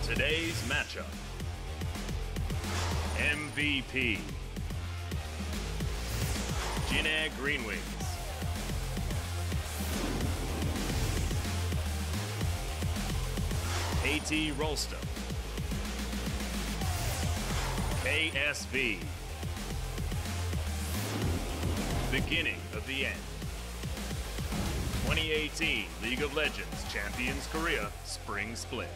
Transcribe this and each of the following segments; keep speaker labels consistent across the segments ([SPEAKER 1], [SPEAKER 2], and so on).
[SPEAKER 1] Today's matchup. MVP. Jin Air GreenWings. AT Rolster. KSV. Beginning of the end. 2018 League of Legends Champions Korea Spring Split.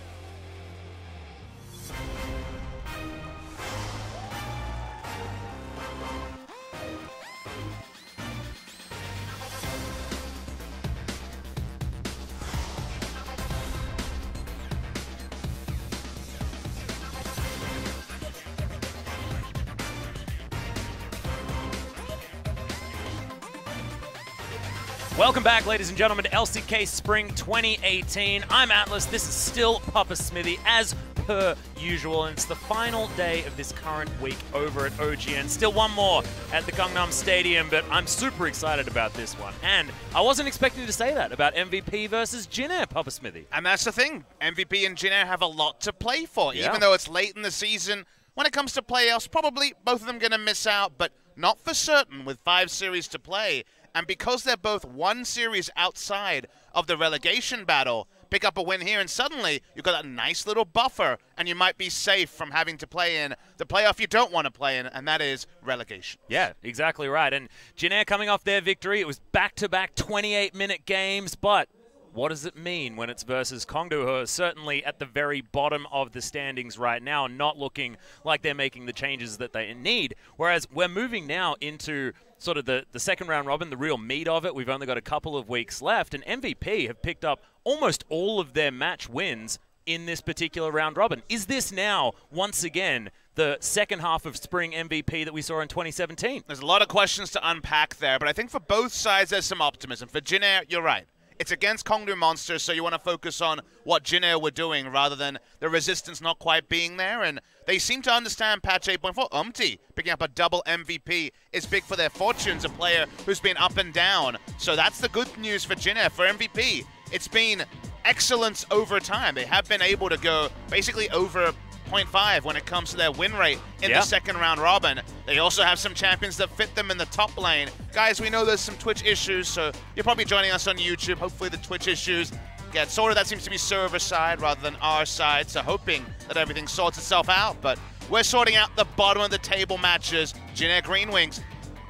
[SPEAKER 2] Welcome back, ladies and gentlemen, to LCK Spring 2018. I'm Atlas. This is still Papa Smithy, as per usual, and it's the final day of this current week over at OGN. Still one more at the Gangnam Stadium, but I'm super excited about this one. And I wasn't expecting to say that about MVP versus Jin Air, Papa Smithy.
[SPEAKER 3] And that's the thing. MVP and Jin Air have a lot to play for. Yeah. Even though it's late in the season, when it comes to playoffs, probably both of them going to miss out, but not for certain with 5 series to play. And because they're both 1 series outside of the relegation battle, pick up a win here, and suddenly you've got a nice little buffer, and you might be safe from having to play in the playoff you don't want to play in, and that is relegation.
[SPEAKER 2] Yeah, exactly right. And Jin Air coming off their victory, it was back-to-back 28-minute games, but what does it mean when it's versus Kongdu, who are certainly at the very bottom of the standings right now, not looking like they're making the changes that they need? Whereas we're moving now into sort of the second round robin, the real meat of it. We've only got a couple of weeks left, and MVP have picked up almost all of their match wins in this particular round robin. Is this now, once again, the second half of spring MVP that we saw in 2017?
[SPEAKER 3] There's a lot of questions to unpack there, but I think for both sides there's some optimism. For Jin Air, you're right. It's against Kongdu Monsters, so you want to focus on what Jin Air were doing rather than the resistance not quite being there. And they seem to understand patch 8.4. Umti picking up a double MVP is big for their fortunes, a player who's been up and down. So that's the good news for Jin Air. For MVP, it's been excellence over time. They have been able to go basically over 0.5 when it comes to their win rate in the second round robin. They also have some champions that fit them in the top lane. Guys, we know there's some Twitch issues, so you're probably joining us on YouTube. Hopefully the Twitch issues get sorted. That seems to be server side rather than our side, so hoping that everything sorts itself out. But we're sorting out the bottom of the table matches. Jin Air GreenWings.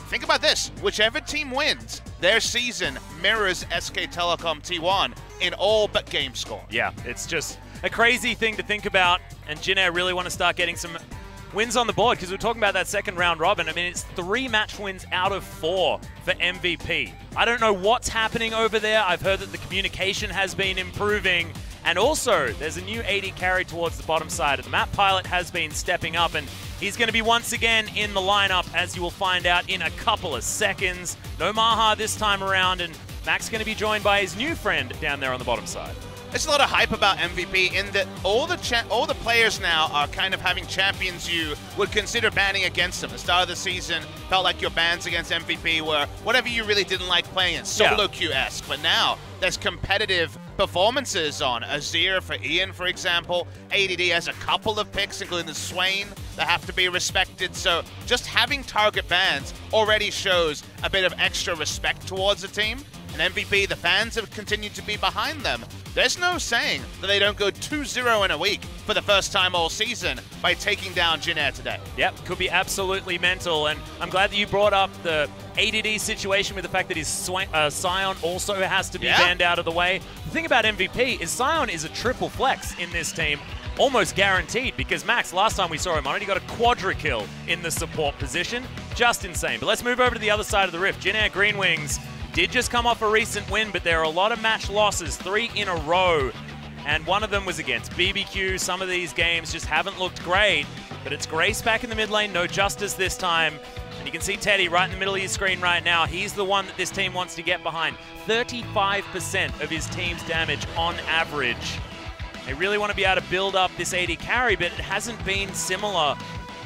[SPEAKER 3] Think about this. Whichever team wins, their season mirrors SK Telecom T1 in all but game score.
[SPEAKER 2] Yeah, it's just a crazy thing to think about, and Jin Air really want to start getting some wins on the board, because we're talking about that second round robin. I mean, it's 3 match wins out of 4 for MVP. I don't know what's happening over there. I've heard that the communication has been improving, and also there's a new AD carry towards the bottom side of the map. Pilot has been stepping up, and he's going to be once again in the lineup, as you will find out in a couple of seconds. No Maha this time around, and Mac's going to be joined by his new friend down there on the bottom side.
[SPEAKER 3] There's a lot of hype about MVP in that all the players now are kind of having champions you would consider banning against them. The start of the season felt like your bans against MVP were whatever you really didn't like playing in, solo queue-esque. But now there's competitive performances on. Azir for Ian, for example. ADD has a couple of picks, including the Swain, that have to be respected. So just having target bans already shows a bit of extra respect towards the team. And MVP, the fans have continued to be behind them. There's no saying that they don't go 2-0 in a week for the first time all season by taking down Jin Air today.
[SPEAKER 2] Yep, could be absolutely mental. And I'm glad that you brought up the ADD situation with the fact that his Sion also has to be banned out of the way. The thing about MVP is Sion is a triple flex in this team, almost guaranteed, because Max, last time we saw him on it, he got a quadra kill in the support position. Just insane. But let's move over to the other side of the rift. Jin Air GreenWings did just come off a recent win, but there are a lot of match losses, 3 in a row, and one of them was against BBQ. Some of these games just haven't looked great, but it's Grace back in the mid lane, no Justice this time, and you can see Teddy right in the middle of your screen right now. He's the one that this team wants to get behind. 35% of his team's damage on average. They really want to be able to build up this AD carry, but it hasn't been similar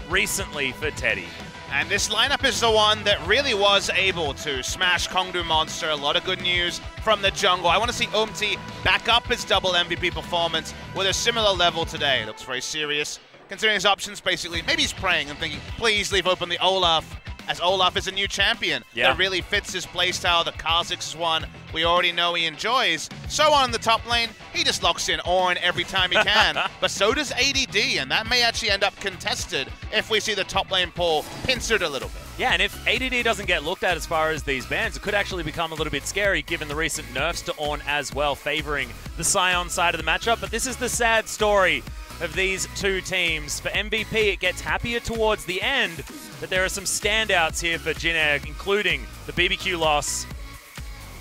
[SPEAKER 2] recently for Teddy.
[SPEAKER 3] And this lineup is the one that really was able to smash Kongdu Monster. A lot of good news from the jungle. I want to see Umti back up his double MVP performance with a similar level today. Looks very serious, considering his options basically. Maybe he's praying and thinking, please leave open the Olaf, as Olaf is a new champion that really fits his playstyle. The Kha'Zix is one we already know he enjoys. So on in the top lane, he just locks in Ornn every time he can. But so does ADD, and that may actually end up contested if we see the top lane pull pincered a little bit.
[SPEAKER 2] Yeah, and if ADD doesn't get looked at as far as these bans, it could actually become a little bit scary given the recent nerfs to Ornn as well, favoring the Sion side of the matchup. But this is the sad story of these two teams. For MVP, it gets happier towards the end, but there are some standouts here for Jin Air, including the BBQ loss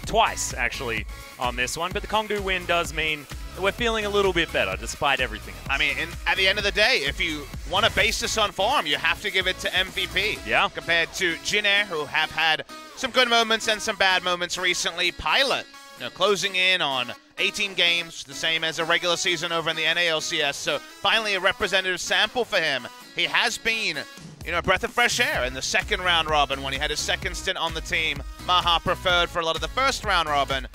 [SPEAKER 2] twice, actually, on this one. But the Kongdu win does mean that we're feeling a little bit better, despite everything else.
[SPEAKER 3] I mean, at the end of the day, if you want to base this on form, you have to give it to MVP.
[SPEAKER 2] Yeah.
[SPEAKER 3] Compared to Jin Air, who have had some good moments and some bad moments recently. Pilot, closing in on 18 games, the same as a regular season over in the NALCS. So finally a representative sample for him. He has been, a breath of fresh air in the second round robin when he had his second stint on the team. Maha preferred for a lot of the first round robin.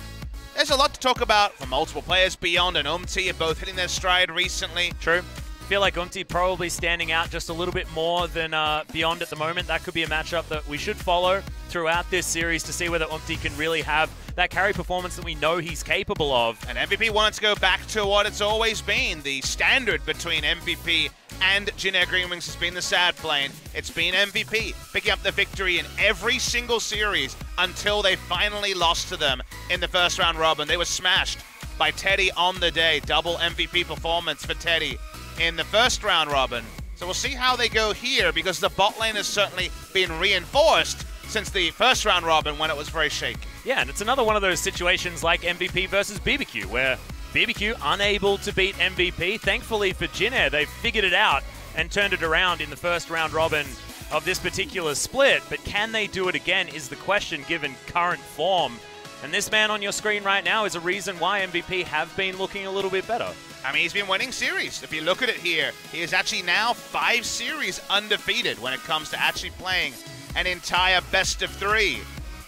[SPEAKER 3] There's a lot to talk about for multiple players. Beyond and Umti are both hitting their stride recently.
[SPEAKER 2] True. I feel like Umti probably standing out just a little bit more than Beyond at the moment. That could be a matchup that we should follow throughout this series to see whether Umti can really have that carry performance that we know he's capable of.
[SPEAKER 3] And MVP wanted to go back to what it's always been. The standard between MVP and Jin Air GreenWings has been the sad plane. It's been MVP picking up the victory in every single series until they finally lost to them in the first round robin. They were smashed by Teddy on the day. Double MVP performance for Teddy in the first round robin. So we'll see how they go here, because the bot lane has certainly been reinforced since the first round robin when it was very shaky.
[SPEAKER 2] Yeah, and it's another one of those situations like MVP versus BBQ, where BBQ unable to beat MVP. Thankfully for Jin Air, they've figured it out and turned it around in the first round robin of this particular split. But can they do it again is the question given current form. And this man on your screen right now is a reason why MVP have been looking a little bit better.
[SPEAKER 3] I mean, he's been winning series. If you look at it here, he is actually now 5 series undefeated when it comes to actually playing an entire best of 3.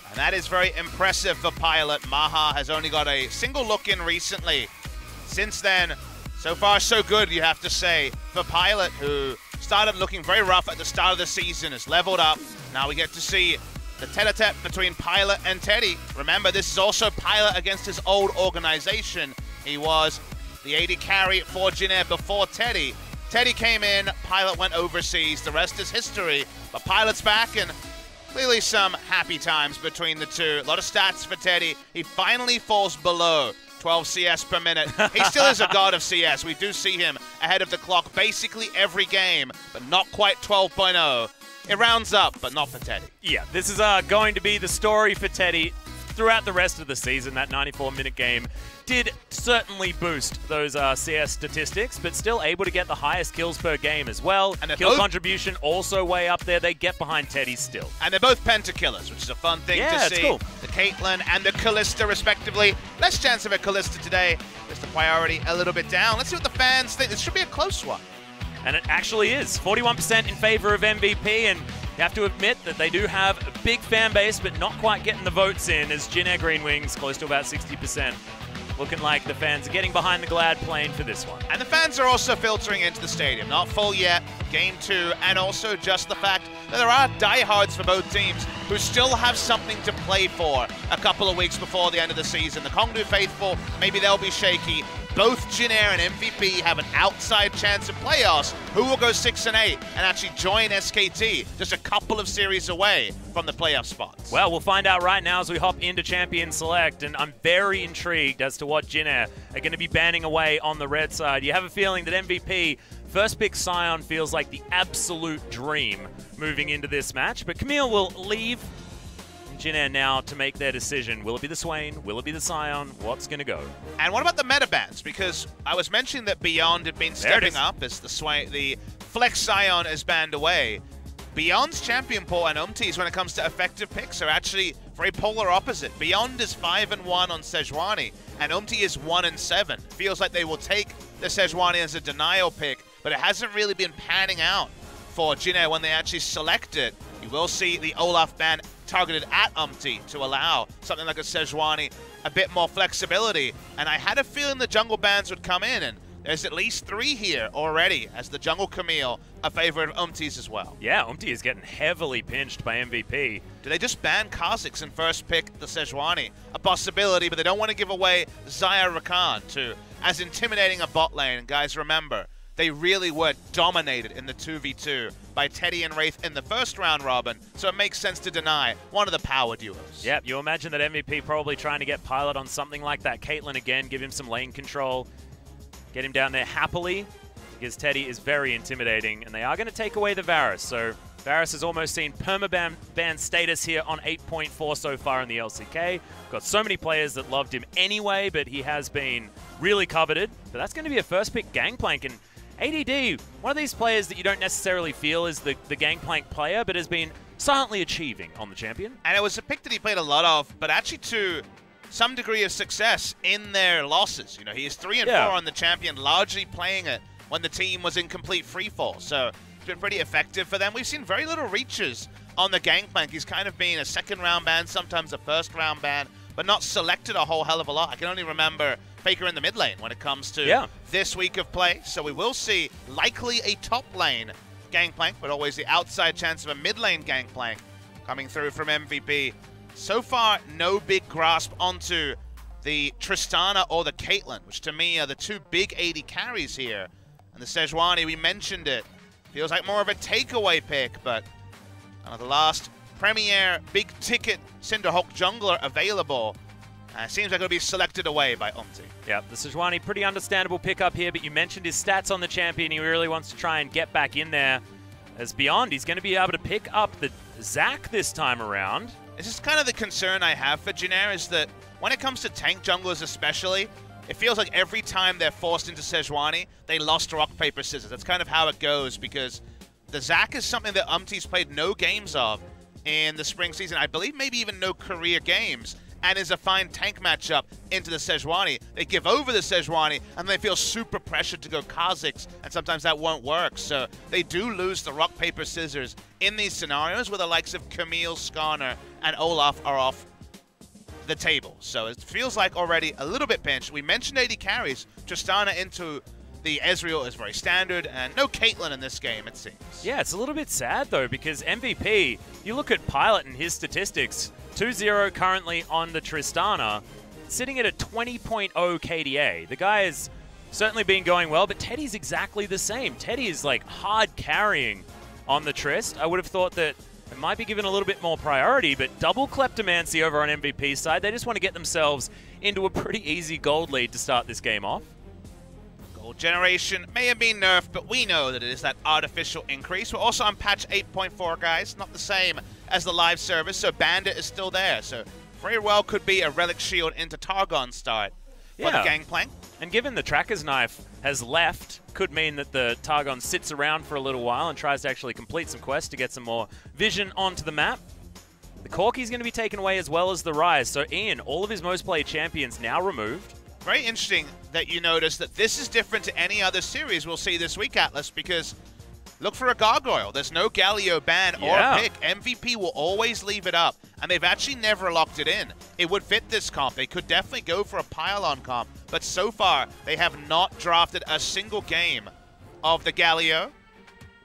[SPEAKER 3] And that is very impressive for Pilot. Maha has only got a single look in recently. Since then, so far so good, you have to say, for Pilot, who started looking very rough at the start of the season, has leveled up. Now we get to see the tete-a-tete between Pilot and Teddy. Remember, this is also Pilot against his old organization. He was the AD carry for Jin Air before Teddy. Teddy came in, Pilot went overseas. The rest is history. But Pilot's back, and clearly some happy times between the two. A lot of stats for Teddy. He finally falls below 12 CS per minute. He still is a god of CS. We do see him ahead of the clock basically every game, but not quite 12.0. It rounds up, but not for Teddy.
[SPEAKER 2] Yeah, this is going to be the story for Teddy throughout the rest of the season. That 94-minute game did certainly boost those CS statistics, but still able to get the highest kills per game as well. And kill contribution also way up there. They get behind Teddy still.
[SPEAKER 3] And they're both pentakillers, which is a fun thing to see.
[SPEAKER 2] Cool.
[SPEAKER 3] The Caitlyn and the Kalista, respectively. Less chance of a Kalista today. Just the priority a little bit down. Let's see what the fans think. This should be a close one.
[SPEAKER 2] And it actually is. 41% in favor of MVP, and you have to admit that they do have a big fan base, but not quite getting the votes in, as Jin Air GreenWings close to about 60%. Looking like the fans are getting behind the Glad plane for this one.
[SPEAKER 3] And the fans are also filtering into the stadium. Not full yet, game 2, and also just the fact that there are diehards for both teams who still have something to play for a couple of weeks before the end of the season. The Kongdu faithful, maybe they'll be shaky. Both Jin Air and MVP have an outside chance of playoffs. Who will go 6-8 and actually join SKT just a couple of series away from the playoff spots?
[SPEAKER 2] Well, we'll find out right now as we hop into Champion Select, and I'm very intrigued as to what Jin Air are going to be banning away on the red side. You have a feeling that MVP first pick Sion feels like the absolute dream moving into this match, but Camille will leave Jin Air now to make their decision. Will it be the Swain? Will it be the Sion? What's going to go?
[SPEAKER 3] And what about the meta bans? Because I was mentioning that Beyond had been stepping up as the Flex Sion is banned away. Beyond's champion pool and Umti's when it comes to effective picks are actually very polar opposite. Beyond is 5-1 on Sejuani, and Umti is 1-7. Feels like they will take the Sejuani as a denial pick, but it hasn't really been panning out for Jin Air when they actually select it. You will see the Olaf ban targeted at Umti to allow something like a Sejuani a bit more flexibility. And I had a feeling the jungle bans would come in, and there's at least 3 here already, as the jungle Camille a favorite of Umti's as well.
[SPEAKER 2] Yeah, Umti is getting heavily pinched by MVP.
[SPEAKER 3] Do they just ban Kha'Zix and first pick the Sejuani? A possibility, but they don't want to give away Xayah Rakan to as intimidating a bot lane. And guys, remember, they really were dominated in the 2v2 by Teddy and Wraith in the first round robin, so it makes sense to deny one of the power duos.
[SPEAKER 2] Yep, you imagine that MVP probably trying to get Pilot on something like that. Caitlyn again, give him some lane control, get him down there happily, because Teddy is very intimidating, and they are going to take away the Varus. So Varus has almost seen permaban status here on 8.4 so far in the LCK. Got so many players that loved him anyway, but he has been really coveted. But that's going to be a first pick Gangplank, and ADD, one of these players that you don't necessarily feel is the Gangplank player, but has been silently achieving on the champion.
[SPEAKER 3] And it was a pick that he played a lot of, but actually to some degree of success in their losses. You know, he is 3 and 4 on the champion, largely playing it when the team was in complete freefall. So it's been pretty effective for them. We've seen very little reaches on the Gangplank. He's kind of been a second round ban, sometimes a first round ban, but not selected a whole hell of a lot. I can only remember FLICKR in the mid lane when it comes to this week of play. So we will see likely a top lane Gangplank, but always the outside chance of a mid lane Gangplank coming through from MVP. So far, no big grasp onto the Tristana or the Caitlyn, which to me are the 2 big AD carries here. And the Sejuani, we mentioned it, feels like more of a takeaway pick, but the last premier big ticket Cinderhawk jungler available seems like it'll be selected away by Umti.
[SPEAKER 2] Yeah, the Sejuani, pretty understandable pickup here, but you mentioned his stats on the champion. He really wants to try and get back in there. As Beyond, he's going to be able to pick up the Zac this time around.
[SPEAKER 3] This is kind of the concern I have for Jin Air, is that when it comes to tank junglers especially, it feels like every time they're forced into Sejuani, they lost rock, paper, scissors. That's kind of how it goes, because the Zac is something that Umti's played no games of in the spring season. I believe maybe even no career games, and is a fine tank matchup into the Sejuani. They give over the Sejuani, and they feel super pressured to go Kha'Zix, and sometimes that won't work. So they do lose the rock, paper, scissors in these scenarios where the likes of Camille, Skarner, and Olaf are off the table. So it feels like already a little bit pinched. We mentioned AD carries. Tristana into the Ezreal is very standard, and no Caitlyn in this game, it seems.
[SPEAKER 2] Yeah, it's a little bit sad, though, because MVP, you look at Pilot and his statistics, 2-0 currently on the Tristana, sitting at a 20.0 KDA. The guy has certainly been going well, but Teddy's exactly the same. Teddy is, like, hard carrying on the Trist. I would have thought that it might be given a little bit more priority, but double kleptomancy over on MVP's side. They just want to get themselves into a pretty easy gold lead to start this game off.
[SPEAKER 3] Gold generation may have been nerfed, but we know that it is that artificial increase. We're also on patch 8.4, guys. Not the same as the live service, so Bandit is still there. So very well could be a Relic Shield into Targon start for the Gangplank.
[SPEAKER 2] And given the Tracker's Knife has left, could mean that the Targon sits around for a little while and tries to actually complete some quests to get some more vision onto the map. The Corki's going to be taken away as well as the Rise. So Ian, all of his most played champions now removed.
[SPEAKER 3] Very interesting that you notice that this is different to any other series we'll see this week, Atlas, because look for a Gargoyle. There's no Galio ban or pick. MVP will always leave it up, and they've actually never locked it in. It would fit this comp. They could definitely go for a pylon comp, but so far they have not drafted a single game of the Galio.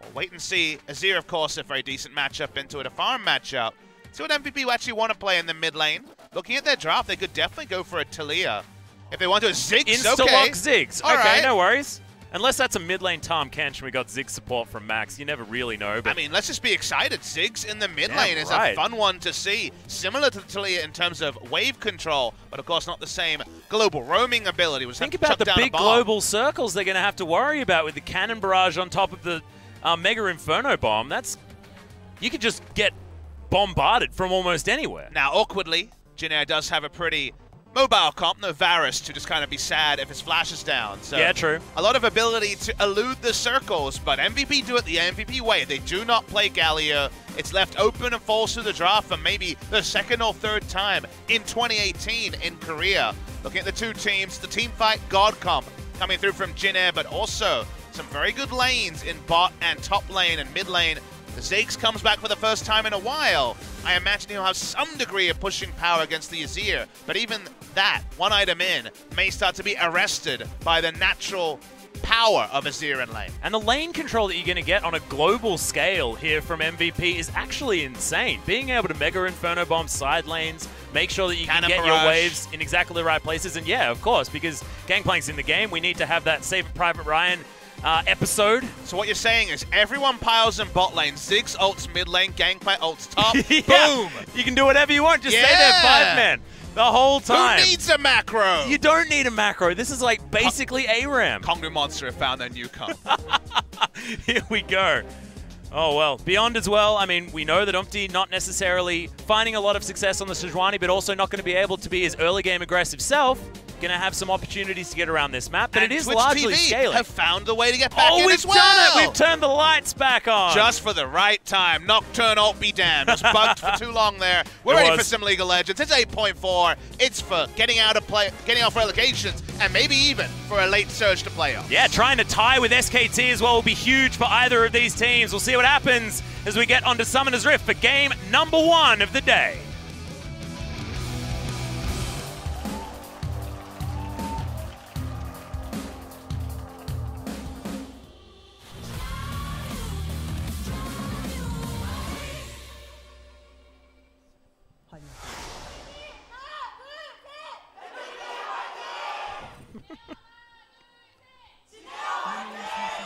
[SPEAKER 3] We'll wait and see. Azir, of course, a very decent matchup into it, a farm matchup. See what MVP will actually want to play in the mid lane. Looking at their draft, they could definitely go for a Talia. If they want to, Ziggs,
[SPEAKER 2] Insta-lock Ziggs.
[SPEAKER 3] All
[SPEAKER 2] okay,
[SPEAKER 3] right.
[SPEAKER 2] No worries. Unless that's a mid lane Tahm Kench and we got Ziggs support from Max. You never really know. But
[SPEAKER 3] I mean, let's just be excited. Ziggs in the mid lane is a fun one to see. Similar to Talia in terms of wave control, but of course not the same global roaming ability.
[SPEAKER 2] Think about the big global circles they're going to have to worry about with the cannon barrage on top of the Mega Inferno bomb. You could just get bombarded from almost anywhere.
[SPEAKER 3] Now, awkwardly, Jin Air does have a pretty mobile comp, no Varus, to just kind of be sad if his flash is down. So
[SPEAKER 2] yeah, true.
[SPEAKER 3] A lot of ability to elude the circles, but MVP do it the MVP way. They do not play Galio. It's left open and falls through the draft for maybe the second or third time in 2018 in Korea. Looking at the two teams, the team fight God comp coming through from Jin Air, but also some very good lanes in bot and top lane and mid lane The Ziggs comes back for the first time in a while. I imagine he'll have some degree of pushing power against the Azir, but even that, one item in, may start to be arrested by the natural power of Azir in lane.
[SPEAKER 2] And the lane control that you're going to get on a global scale here from MVP is actually insane. Being able to Mega Inferno Bomb side lanes, make sure that you can get your waves in exactly the right places. And yeah, of course, because Gangplank's in the game, we need to have that Save Private Ryan episode.
[SPEAKER 3] So what you're saying is everyone piles in bot lane, Ziggs ults mid lane, Gangplank ults top,
[SPEAKER 2] yeah.
[SPEAKER 3] boom!
[SPEAKER 2] You can do whatever you want, just stay there 5-man. The whole time.
[SPEAKER 3] Who needs a macro?
[SPEAKER 2] You don't need a macro. This is like basically ARAM.
[SPEAKER 3] Kongru Monster have found their new comp.
[SPEAKER 2] Here we go. Oh, well. Beyond as well, I mean, we know that Umpty not necessarily finding a lot of success on the Sejuani, but also not going to be able to be his early game aggressive self. Going to have some opportunities to get around this map, but
[SPEAKER 3] and
[SPEAKER 2] it is
[SPEAKER 3] Twitch
[SPEAKER 2] largely
[SPEAKER 3] TV
[SPEAKER 2] scaling.
[SPEAKER 3] Have found the way to get back in
[SPEAKER 2] we've
[SPEAKER 3] as well.
[SPEAKER 2] done it. We've turned the lights back on.
[SPEAKER 3] Just for the right time. Nocturne ult be damned. It was bugged for too long there. We're ready for some League of Legends. It's 8.4. It's for getting off relegations, and maybe even for a late surge to playoffs.
[SPEAKER 2] Yeah, trying to tie with SKT as well will be huge for either of these teams. We'll see what happens as we get onto Summoner's Rift for game number 1 of the day.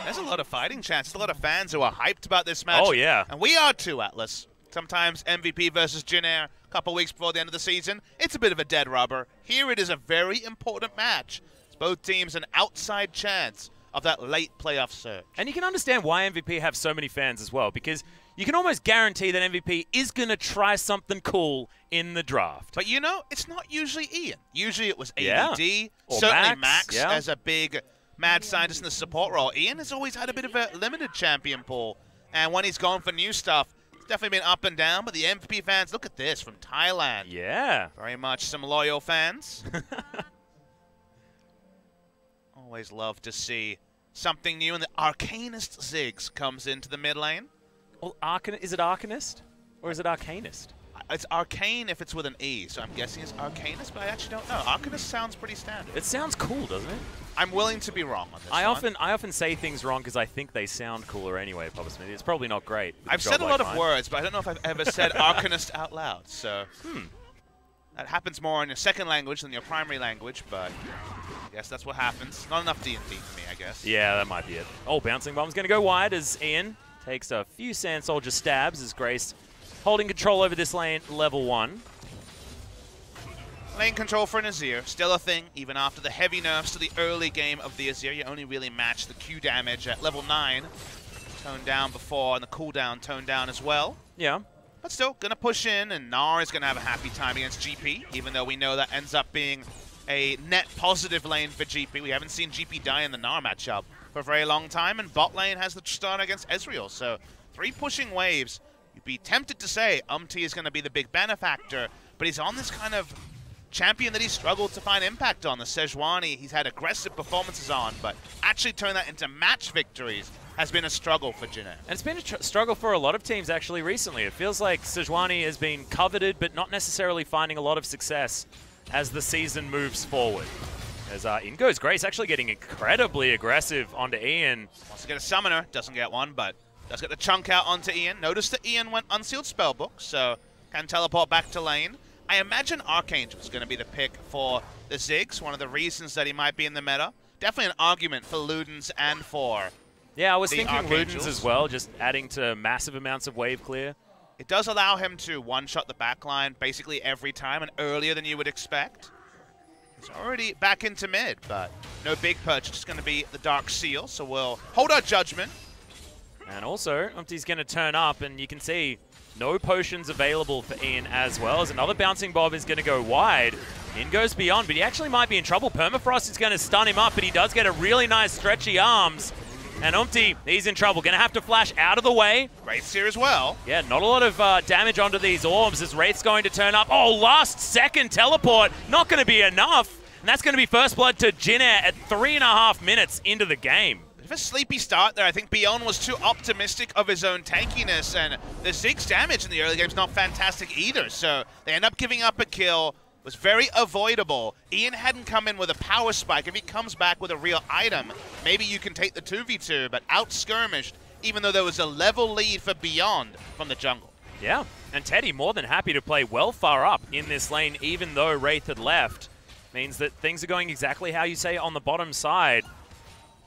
[SPEAKER 3] There's a lot of fighting chances, a lot of fans who are hyped about this match.
[SPEAKER 2] Oh, yeah.
[SPEAKER 3] And we are too, Atlas. Sometimes MVP versus Jin Air, a couple weeks before the end of the season, it's a bit of a dead rubber. Here it is a very important match. It's both teams an outside chance of that late playoff surge.
[SPEAKER 2] And you can understand why MVP have so many fans as well, because you can almost guarantee that MVP is going to try something cool in the draft.
[SPEAKER 3] But you know, it's not usually Ian. Usually it was ADD,
[SPEAKER 2] Or
[SPEAKER 3] certainly
[SPEAKER 2] Max
[SPEAKER 3] as a big mad scientist in the support role. Ian has always had a bit of a limited champion pool, and when he's gone for new stuff, it's definitely been up and down. But the MVP fans, look at this from Thailand.
[SPEAKER 2] Yeah.
[SPEAKER 3] Very much some loyal fans. Always love to see something new, and the Arcanist Ziggs comes into the mid lane.
[SPEAKER 2] Well, is it Arcanist or is it Arcanist?
[SPEAKER 3] It's Arcane if it's with an E, so I'm guessing it's Arcanist, but I actually don't know. Arcanist sounds pretty standard.
[SPEAKER 2] It sounds cool, doesn't it?
[SPEAKER 3] I'm willing to be wrong on this
[SPEAKER 2] I often say things wrong because I think they sound cooler anyway, Papa Smith. It's probably not great.
[SPEAKER 3] I've said a lot of words, but I don't know if I've ever said Arcanist out loud, so... That happens more in your second language than your primary language, but I guess that's what happens. Not enough D&D for me, I guess.
[SPEAKER 2] Yeah, that might be it. Oh, Bouncing Bomb's going to go wide as Ian takes a few Sand Soldier stabs as Grace holding control over this lane, level 1.
[SPEAKER 3] Lane control for an Azir, still a thing, even after the heavy nerfs to the early game of the Azir. You only really match the Q damage at level 9. Toned down before, and the cooldown toned down as well.
[SPEAKER 2] Yeah.
[SPEAKER 3] But still, going to push in, and Gnar is going to have a happy time against GP, even though we know that ends up being a net positive lane for GP. We haven't seen GP die in the Gnar matchup for a very long time, and bot lane has the start against Ezreal. So 3 pushing waves. You'd be tempted to say Umpty is going to be the big benefactor, but he's on this kind of champion that he's struggled to find impact on. The Sejuani, he's had aggressive performances on, but actually turn that into match victories has been a struggle for Jin Air.
[SPEAKER 2] And it's been a struggle for a lot of teams actually recently. It feels like Sejuani has been coveted, but not necessarily finding a lot of success as the season moves forward. As in goes Grace, actually getting incredibly aggressive onto Ian.
[SPEAKER 3] Wants to get a summoner, doesn't get one, but does get the chunk out onto Ian. Notice that Ian went unsealed spellbook, so can teleport back to lane. I imagine Archangel is going to be the pick for the Ziggs, one of the reasons that he might be in the meta. Definitely an argument for Ludens and for
[SPEAKER 2] Yeah, I was thinking
[SPEAKER 3] Archangels
[SPEAKER 2] Ludens as well, just adding to massive amounts of wave clear.
[SPEAKER 3] It does allow him to one-shot the backline basically every time and earlier than you would expect. He's already back into mid, but no big purchase. It's going to be the Dark Seal, so we'll hold our judgment.
[SPEAKER 2] And also, Umpty's going to turn up, and you can see no potions available for Ian as well, as another Bouncing Bob is going to go wide. In goes Beyond, but he actually might be in trouble. Permafrost is going to stun him up, but he does get a really nice stretchy arms. And Umpty, he's in trouble. Going to have to flash out of the way.
[SPEAKER 3] Wraith's here as well.
[SPEAKER 2] Yeah, not a lot of damage onto these orbs as Wraith's going to turn up. Oh, last second teleport. Not going to be enough. And that's going to be first blood to Jin Air at 3.5 minutes into the game.
[SPEAKER 3] a sleepy start there. I think Beyond was too optimistic of his own tankiness, and the Zig's damage in the early game is not fantastic either. So they end up giving up a kill. Was very avoidable. Ian hadn't come in with a power spike. If he comes back with a real item, maybe you can take the 2v2, but out-skirmished, even though there was a level lead for Beyond from the jungle.
[SPEAKER 2] Yeah, and Teddy more than happy to play well far up in this lane, even though Wraith had left. Means that things are going exactly how you say on the bottom side.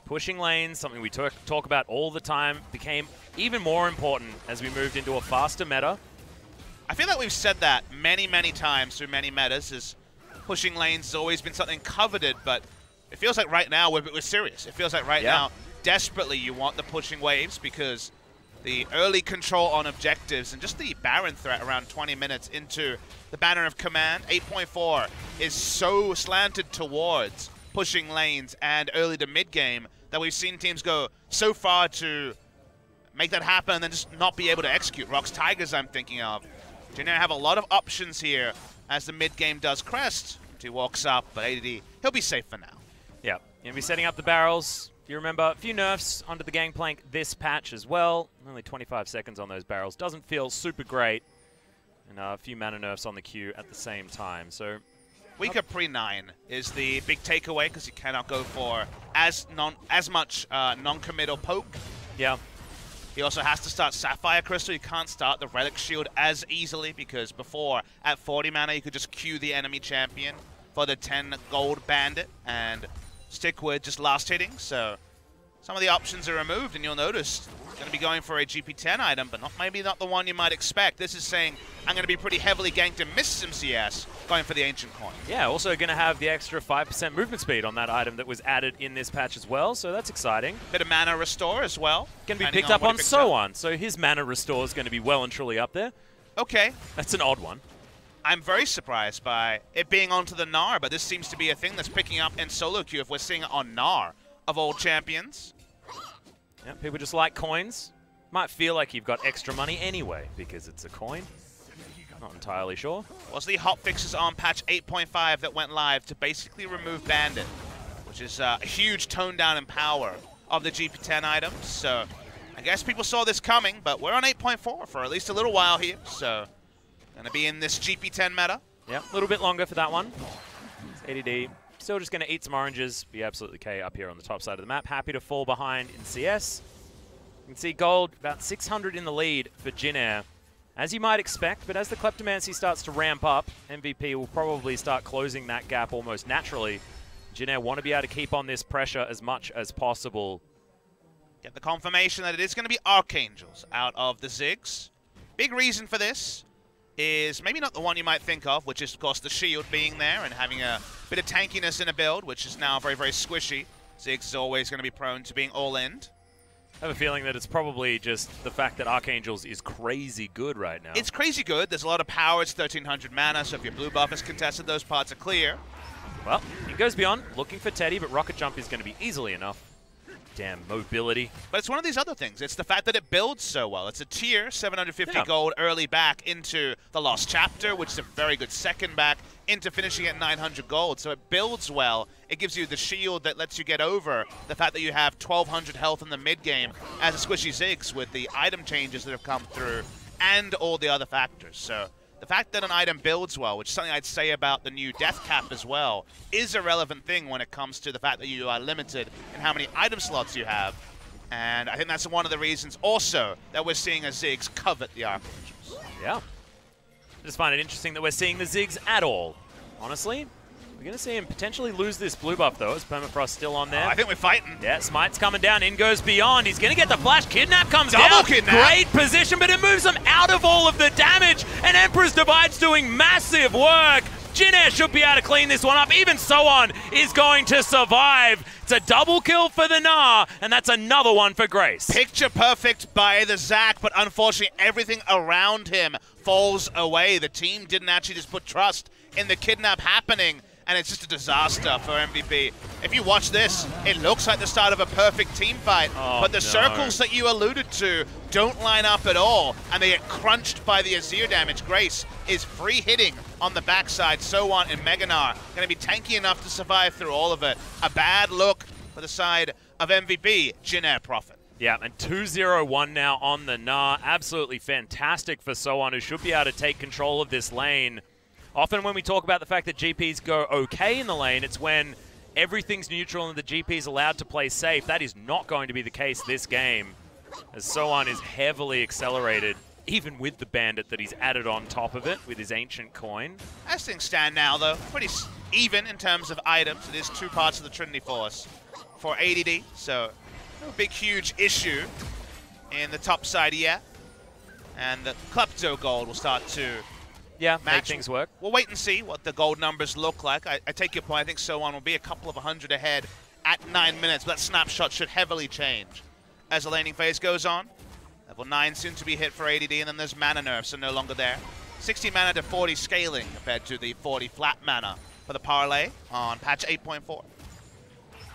[SPEAKER 2] Pushing lanes, something we talk about all the time, became even more important as we moved into a faster meta.
[SPEAKER 3] I feel like we've said that many, many times through many metas, is pushing lanes has always been something coveted, but it feels like right now we're serious. It feels like right now, desperately, you want the pushing waves because the early control on objectives and just the Baron threat around 20 minutes into the Banner of Command, 8.4 is so slanted towards pushing lanes and early to mid game that we've seen teams go so far to make that happen and then just not be able to execute. Rock's Tigers I'm thinking of. Jin Air have a lot of options here as the mid game does crest. He walks up, but ADD, he'll be safe for now.
[SPEAKER 2] Yeah, he'll be setting up the barrels. If you remember, a few nerfs onto the gangplank this patch as well. Only 25 seconds on those barrels. Doesn't feel super great. And a few mana nerfs on the queue at the same time. So
[SPEAKER 3] Weaker pre-9 is the big takeaway because you cannot go for as much non-committal poke.
[SPEAKER 2] Yeah.
[SPEAKER 3] He also has to start Sapphire Crystal. You can't start the Relic Shield as easily because before, at 40 mana, you could just queue the enemy champion for the 10 gold bandit and stick with just last hitting. So some of the options are removed, and you'll notice he's going to be going for a GP10 item, but maybe not the one you might expect. This is saying, I'm going to be pretty heavily ganked and miss some CS, going for the Ancient Coin.
[SPEAKER 2] Yeah, also going to have the extra 5% movement speed on that item that was added in this patch as well, so that's exciting.
[SPEAKER 3] Bit of mana restore as well.
[SPEAKER 2] Going to be picked up on So-On, so his mana restore is going to be well and truly up there.
[SPEAKER 3] Okay.
[SPEAKER 2] That's an odd one.
[SPEAKER 3] I'm very surprised by it being onto the Gnar, but this seems to be a thing that's picking up in solo queue if we're seeing it on Gnar of all champions.
[SPEAKER 2] Yeah, people just like coins. Might feel like you've got extra money anyway because it's a coin. Not entirely sure.
[SPEAKER 3] Was the hot fixes on patch 8.5 that went live to basically remove Bandit, which is a huge tone down in power of the GP10 items. So I guess people saw this coming, but we're on 8.4 for at least a little while here. So gonna be in this GP10 meta.
[SPEAKER 2] Yeah, a little bit longer for that one. It's ADD. Still just going to eat some oranges, be absolutely K up here on the top side of the map. Happy to fall behind in CS. You can see gold, about 600 in the lead for Jin Air, as you might expect, but as the Kleptomancy starts to ramp up, MVP will probably start closing that gap almost naturally. Jin Air want to be able to keep on this pressure as much as possible.
[SPEAKER 3] Get the confirmation that it is going to be Archangels out of the Ziggs. Big reason for this is maybe not the one you might think of, which is, of course, the shield being there and having a bit of tankiness in a build, which is now very, very squishy. Ziggs is always going to be prone to being all-in.
[SPEAKER 2] I have a feeling that it's probably just the fact that Archangels is crazy good right now.
[SPEAKER 3] It's crazy good. There's a lot of power. It's 1,300 mana, so if your blue buff is contested, those parts are clear.
[SPEAKER 2] Well, he goes beyond, looking for Teddy, but Rocket Jump is going to be easily enough. Damn, mobility.
[SPEAKER 3] But it's one of these other things. It's the fact that it builds so well. It's a tier, 750 gold early back into the Lost Chapter, which is a very good second back, into finishing at 900 gold. So it builds well. It gives you the shield that lets you get over the fact that you have 1,200 health in the mid-game as a squishy Ziggs with the item changes that have come through and all the other factors. So the fact that an item builds well, which is something I'd say about the new death cap as well, is a relevant thing when it comes to the fact that you are limited in how many item slots you have. And I think that's one of the reasons also that we're seeing a Ziggs covet the Archangels.
[SPEAKER 2] Yeah. I just find it interesting that we're seeing the Ziggs at all. Honestly, we're going to see him potentially lose this blue buff, though. Is Permafrost still on there?
[SPEAKER 3] I think we're fighting.
[SPEAKER 2] Yeah, Smite's coming down. In goes Beyond. He's going to get the flash. Kidnap comes
[SPEAKER 3] Double
[SPEAKER 2] down.
[SPEAKER 3] Kidnap.
[SPEAKER 2] Great position, but it moves him out of all of the damage. And Emperor's Divide's doing massive work. Jin Air should be able to clean this one up. Even So-On is going to survive. It's a double kill for the Gnar, and that's another one for Grace.
[SPEAKER 3] Picture perfect by the Zac, but unfortunately everything around him falls away. The team didn't actually just put trust in the kidnap happening, and it's just a disaster for MVP. If you watch this, it looks like the start of a perfect team fight, but the circles that you alluded to don't line up at all, and they get crunched by the Azir damage. Grace is free hitting on the backside. So-On and Mega Gnar going to be tanky enough to survive through all of it. A bad look for the side of MVP, Jin Air Profit.
[SPEAKER 2] Yeah, and 2-0-1 now on the Gnar. Absolutely fantastic for Sohan, who should be able to take control of this lane. Often when we talk about the fact that GPs go okay in the lane, it's when everything's neutral and the GP's allowed to play safe. That is not going to be the case this game, as Sohan is heavily accelerated, even with the bandit that he's added on top of it with his ancient coin.
[SPEAKER 3] As things stand now, though, pretty even in terms of items. It is 2 parts of the Trinity Force for ADD, so no big, huge issue in the top side yet. And the Klepto gold will start to
[SPEAKER 2] make things work.
[SPEAKER 3] We'll wait and see what the gold numbers look like. I take your point. I think Sohan will be a couple of 100 ahead at 9 minutes, but that snapshot should heavily change as the laning phase goes on. Level 9 soon to be hit for ADD, and then there's mana nerfs, so no longer there. 60 mana to 40 scaling compared to the 40 flat mana for the parlay on patch 8.4.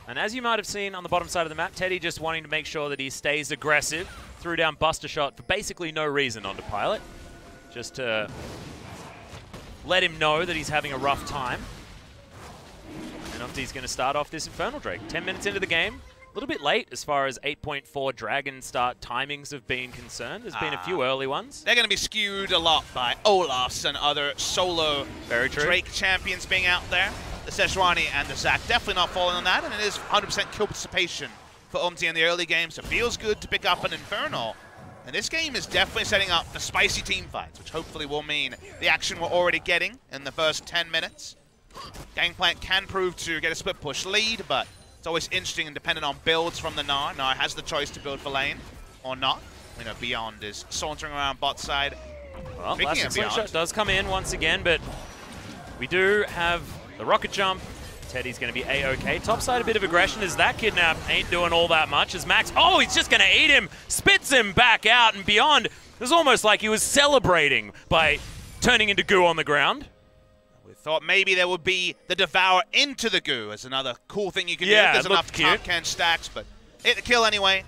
[SPEAKER 2] And as you might have seen on the bottom side of the map, Teddy just wanting to make sure that he stays aggressive, threw down Buster Shot for basically no reason onto Pilot, just to let him know that he's having a rough time. And Umti's going to start off this Infernal Drake. 10 minutes into the game. A little bit late as far as 8.4 Dragon start timings have been concerned. There's been a few early ones.
[SPEAKER 3] They're going to be skewed a lot by Olaf's and other solo Drake champions being out there. The Sejuani and the Zac definitely not falling on that, and it is 100% kill participation for Umti in the early game, so it feels good to pick up an Infernal. And this game is definitely setting up for spicy team fights, which hopefully will mean the action we're already getting in the first 10 minutes. Gangplank can prove to get a split push lead, but it's always interesting and dependent on builds from the Gnar. Gnar has the choice to build for lane or not. You know, Beyond is sauntering around bot side.
[SPEAKER 2] Well, Plastic Slingshot does come in once again, but we do have the rocket jump. Teddy's going to be A-OK. Topside, a bit of aggression as that Kidnap ain't doing all that much as Max, oh, he's just going to eat him, spits him back out, and Beyond, it was almost like he was celebrating by turning into goo on the ground.
[SPEAKER 3] We thought maybe there would be the Devour into the goo as another cool thing you can do. There's enough Tarkan stacks, but hit the kill anyway.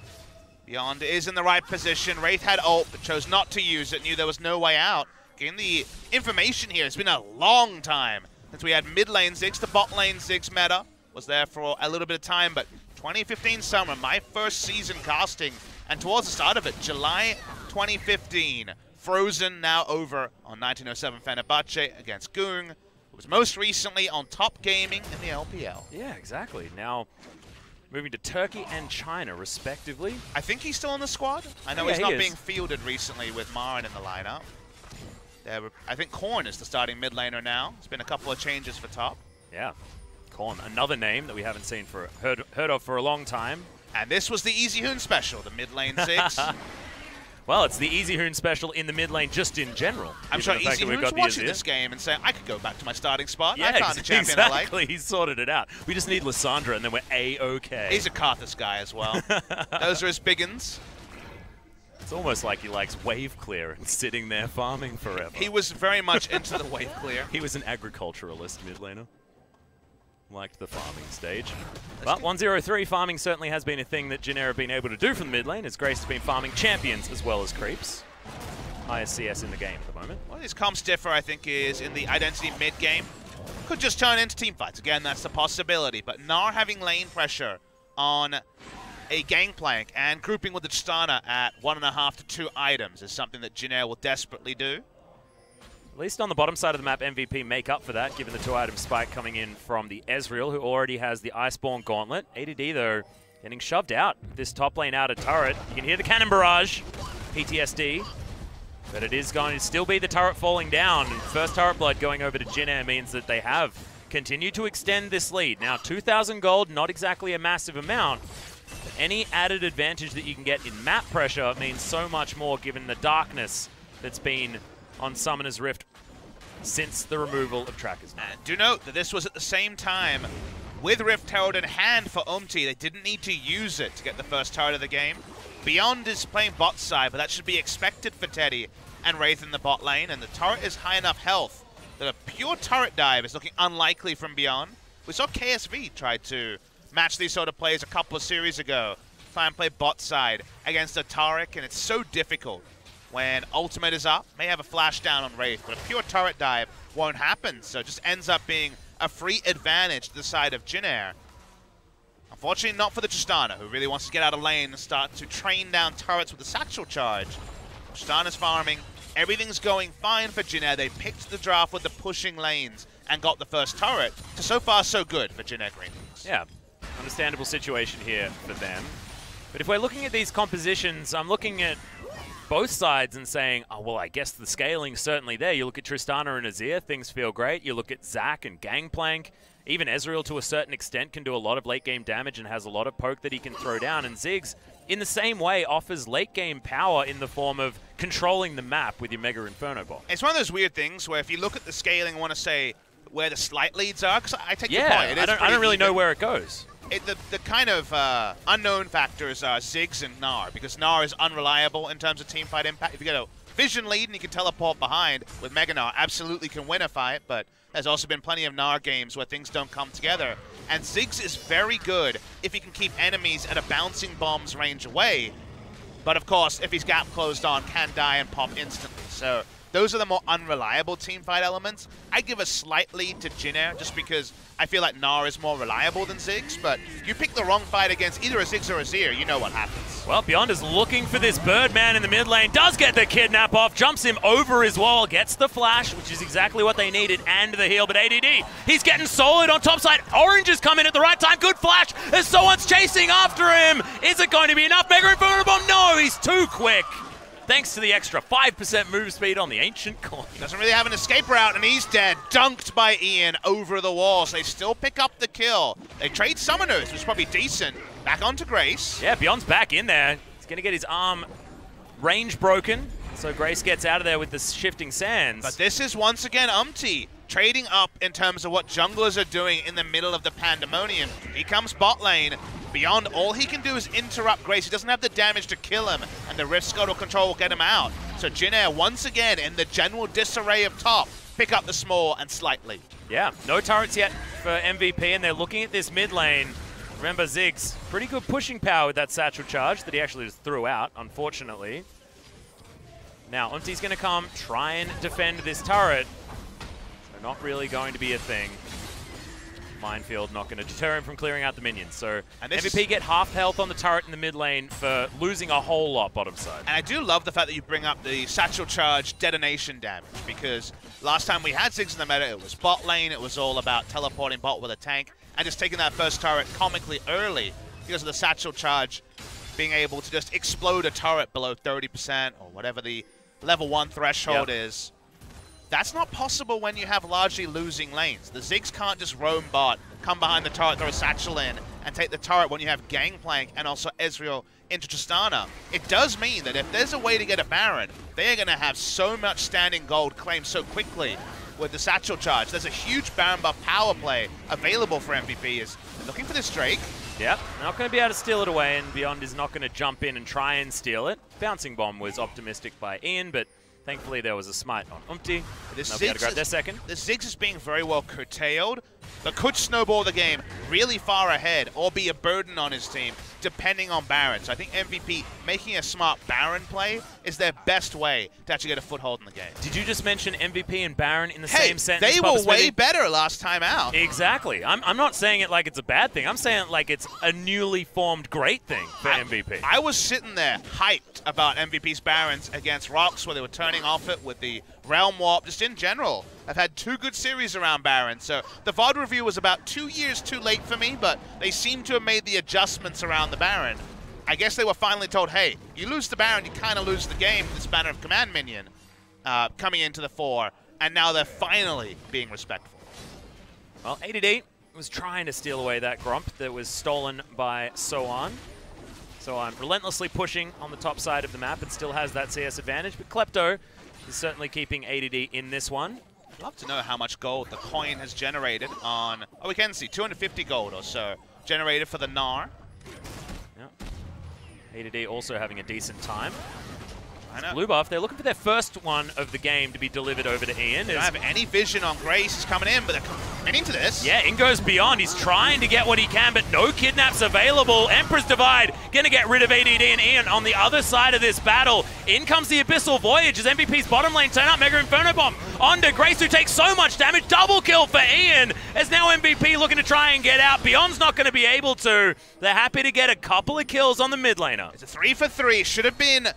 [SPEAKER 3] Beyond is in the right position. Wraith had ult, but chose not to use it, knew there was no way out. Getting the information here, it's been a long time since we had mid lane Ziggs. The bot lane Ziggs meta was there for a little bit of time, but 2015 summer, my first season casting, and towards the start of it, July 2015, Frozen now over on 1907 Fenerbahce against Goong, who was most recently on Top Gaming in the LPL.
[SPEAKER 2] Yeah, exactly. Now moving to Turkey and China, respectively.
[SPEAKER 3] I think he's still on the squad. I know he's not being fielded recently with Marin in the lineup. I think Korn is the starting mid laner now. There's been a couple of changes for top.
[SPEAKER 2] Yeah, Korn, another name that we haven't seen heard of for a long time.
[SPEAKER 3] And this was the Easy Hoon special, the mid lane Ziggs.
[SPEAKER 2] Well, it's the Easy Hoon special in the mid lane just in general.
[SPEAKER 3] I'm sure Easy Hoon's watching this game and saying, I could go back to my starting spot.
[SPEAKER 2] Yeah,
[SPEAKER 3] I found a champion I like.
[SPEAKER 2] Exactly. He's sorted it out. We just need Lissandra, and then we're A-OK.
[SPEAKER 3] He's a Karthus guy as well. Those are his biggins.
[SPEAKER 2] It's almost like he likes wave clear and sitting there farming forever.
[SPEAKER 3] He was very much into the wave clear.
[SPEAKER 2] He was an agriculturalist mid laner. Liked the farming stage. But 1-0-3 farming certainly has been a thing that Jin Air have been able to do from the mid lane, as Grace has been farming champions as well as creeps. Highest CS in the game at the moment.
[SPEAKER 3] Well, his comp stiffer, I think, is in the identity mid game. Could just turn into team fights. Again, that's a possibility. But Gnar having lane pressure on a Gangplank and grouping with the Tristana at 1.5 to 2 items is something that Jin Air will desperately do.
[SPEAKER 2] At least on the bottom side of the map, MVP make up for that, given the 2-item spike coming in from the Ezreal, who already has the Iceborne Gauntlet. ADD, though, getting shoved out this top lane outer turret. You can hear the cannon barrage, PTSD, but it is going to still be the turret falling down. And first turret blood going over to Jin Air means that they have continued to extend this lead. Now, 2,000 gold, not exactly a massive amount, but any added advantage that you can get in map pressure means so much more given the darkness that's been on Summoner's Rift since the removal of trackers.
[SPEAKER 3] And do note that this was at the same time with Rift Herald in hand for Umti. They didn't need to use it to get the first turret of the game. Beyond is playing bot side, but that should be expected for Teddy and Wraith in the bot lane, and the turret is high enough health that a pure turret dive is looking unlikely from Beyond. We saw KSV try to match these sort of plays a couple of series ago, try and play bot side against a Taric, and it's so difficult when ultimate is up. May have a flash down on Wraith, but a pure turret dive won't happen, so it just ends up being a free advantage to the side of Jin Air. Unfortunately, not for the Tristana, who really wants to get out of lane and start to train down turrets with the satchel charge. Tristana's farming. Everything's going fine for Jin Air. They picked the draft with the pushing lanes and got the first turret. So far, so good for Jin Air GreenWings.
[SPEAKER 2] Yeah, understandable situation here for them. But if we're looking at these compositions, I'm looking at both sides and saying, oh, well, I guess the scaling's certainly there. You look at Tristana and Azir, things feel great. You look at Zac and Gangplank. Even Ezreal, to a certain extent, can do a lot of late-game damage and has a lot of poke that he can throw down. And Ziggs, in the same way, offers late-game power in the form of controlling the map with your Mega Inferno Bomb.
[SPEAKER 3] It's one of those weird things where if you look at the scaling, I want to say where the slight leads are, because I take your point.
[SPEAKER 2] I don't really know where it goes.
[SPEAKER 3] The kind of unknown factors are Ziggs and Gnar, because Gnar is unreliable in terms of teamfight impact. If you get a vision lead and you can teleport behind with Mega Gnar, absolutely can win a fight, but there's also been plenty of Gnar games where things don't come together. And Ziggs is very good if he can keep enemies at a bouncing bomb's range away. But of course, if he's gap closed on, can die and pop instantly. So those are the more unreliable teamfight elements. I give a slight lead to Jin Air just because I feel like Gnar is more reliable than Ziggs, but you pick the wrong fight against either a Ziggs or a Azir, you know what happens.
[SPEAKER 2] Well, Beyond is looking for this Birdman in the mid lane, does get the kidnap off, jumps him over his wall, gets the flash, which is exactly what they needed, and the heal, but ADD, he's getting soloed on top side. Orange is coming at the right time, good flash, as someone's chasing after him. Is it going to be enough? Mega Inferno Bomb, no, he's too quick. Thanks to the extra 5% move speed on the Ancient Coin.
[SPEAKER 3] Doesn't really have an escape route, and he's dead. Dunked by Ian over the wall, so they still pick up the kill. They trade Summoners, which is probably decent. Back onto Grace.
[SPEAKER 2] Yeah, Beyond's back in there. He's going to get his arm range broken, so Grace gets out of there with the shifting sands.
[SPEAKER 3] But this is once again Umti trading up in terms of what junglers are doing in the middle of the pandemonium. He comes bot lane. Beyond, all he can do is interrupt Grace. He doesn't have the damage to kill him, and the Rift Scuttle control will get him out. So Jin Air, once again, in the general disarray of top, pick up the small and slight lead.
[SPEAKER 2] Yeah, no turrets yet for MVP, and they're looking at this mid lane. Remember, Ziggs, pretty good pushing power with that satchel charge that he actually just threw out, unfortunately. Now, Umti's going to come, try and defend this turret. So not really going to be a thing. Minefield not going to deter him from clearing out the minions. So MVP get half health on the turret in the mid lane for losing a whole lot bottom side. And
[SPEAKER 3] I do love the fact that you bring up the satchel charge detonation damage, because last time we had Ziggs in the meta, it was bot lane, it was all about teleporting bot with a tank, and just taking that first turret comically early because of the satchel charge being able to just explode a turret below 30% or whatever the level 1 threshold is. That's not possible when you have largely losing lanes. The Ziggs can't just roam bot, come behind the turret, throw a satchel in, and take the turret when you have Gangplank and also Ezreal into Tristana. It does mean that if there's a way to get a Baron, they are going to have so much standing gold claimed so quickly with the satchel charge. There's a huge Baron buff power play available for MVP. Is looking for this Drake.
[SPEAKER 2] Yep, not going to be able to steal it away, and Beyond is not going to jump in and try and steal it. Bouncing Bomb was optimistic by Ian, but thankfully, there was a smite on Umti. They'll be able to grab their second.
[SPEAKER 3] The Ziggs is being very well curtailed, but could snowball the game really far ahead or be a burden on his team, depending on Baron. So I think MVP making a smart Baron play is their best way to actually get a foothold in the game.
[SPEAKER 2] Did you just mention MVP and Baron in the same sentence?
[SPEAKER 3] They were way better last time out.
[SPEAKER 2] Exactly. I'm not saying it like it's a bad thing. I'm saying it like it's a newly formed great thing for MVP.
[SPEAKER 3] I was sitting there hyped about MVP's Barons against Rocks, where they were turning off it with the Realm Warp. Just in general, I've had 2 good series around Baron. So the VOD review was about 2 years too late for me, but they seem to have made the adjustments around the Baron. I guess they were finally told, hey, you lose the Baron, you kind of lose the game with this Banner of Command minion coming into the fore, and now they're finally being respectful.
[SPEAKER 2] Well, 8-8 was trying to steal away that Grump that was stolen by Soan. Soan relentlessly pushing on the top side of the map and still has that CS advantage, but Klepto is certainly keeping 8-8 in this one.
[SPEAKER 3] I'd love to know how much gold the coin has generated on... Oh, we can see 250 gold or so generated for the Gnar.
[SPEAKER 2] Yep. 8-8 also having a decent time.
[SPEAKER 3] I know.
[SPEAKER 2] Blue buff, they're looking for their first one of the game to be delivered over to Ian.
[SPEAKER 3] They don't have any vision on Grace. He's coming in, but they're coming into this.
[SPEAKER 2] Yeah, in goes Beyond. He's trying to get what he can, but no kidnaps available. Emperor's Divide gonna get rid of ADD and Ian on the other side of this battle. In comes the Abyssal Voyage as MVP's bottom lane turn up. Mega Inferno Bomb onto Grace, who takes so much damage. Double kill for Ian, as now MVP looking to try and get out. Beyond's not going to be able to. They're happy to get a couple of kills on the mid laner.
[SPEAKER 3] It's a 3 for 3. Should have been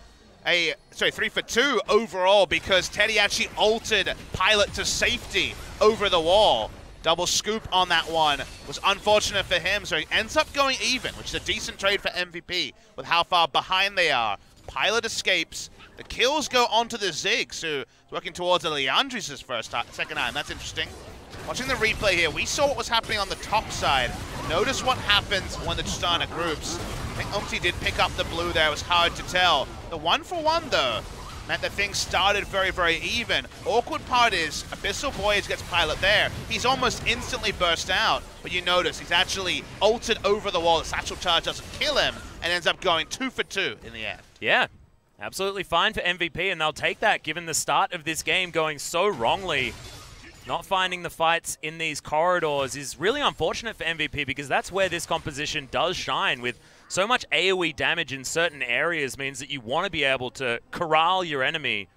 [SPEAKER 3] a, 3 for 2 overall, because Teddy actually altered Pilot to safety over the wall. Double scoop on that one was unfortunate for him, so he ends up going even, which is a decent trade for MVP with how far behind they are. Pilot escapes. The kills go onto the Ziggs, who is working towards the Leandris' second time. That's interesting. Watching the replay here, we saw what was happening on the top side. Notice what happens when the Tristana groups. I think Umti did pick up the blue there. It was hard to tell. The 1-for-1, though, meant that things started very, very even. Awkward part is Abyssal Voyage gets Pilot there. He's almost instantly burst out, but you notice he's actually ulted over the wall. The Satchel Charge doesn't kill him and ends up going 2 for 2 in the end.
[SPEAKER 2] Yeah, absolutely fine for MVP, and they'll take that given the start of this game going so wrongly. Not finding the fights in these corridors is really unfortunate for MVP, because that's where this composition does shine. With so much AoE damage in certain areas means that you want to be able to corral your enemy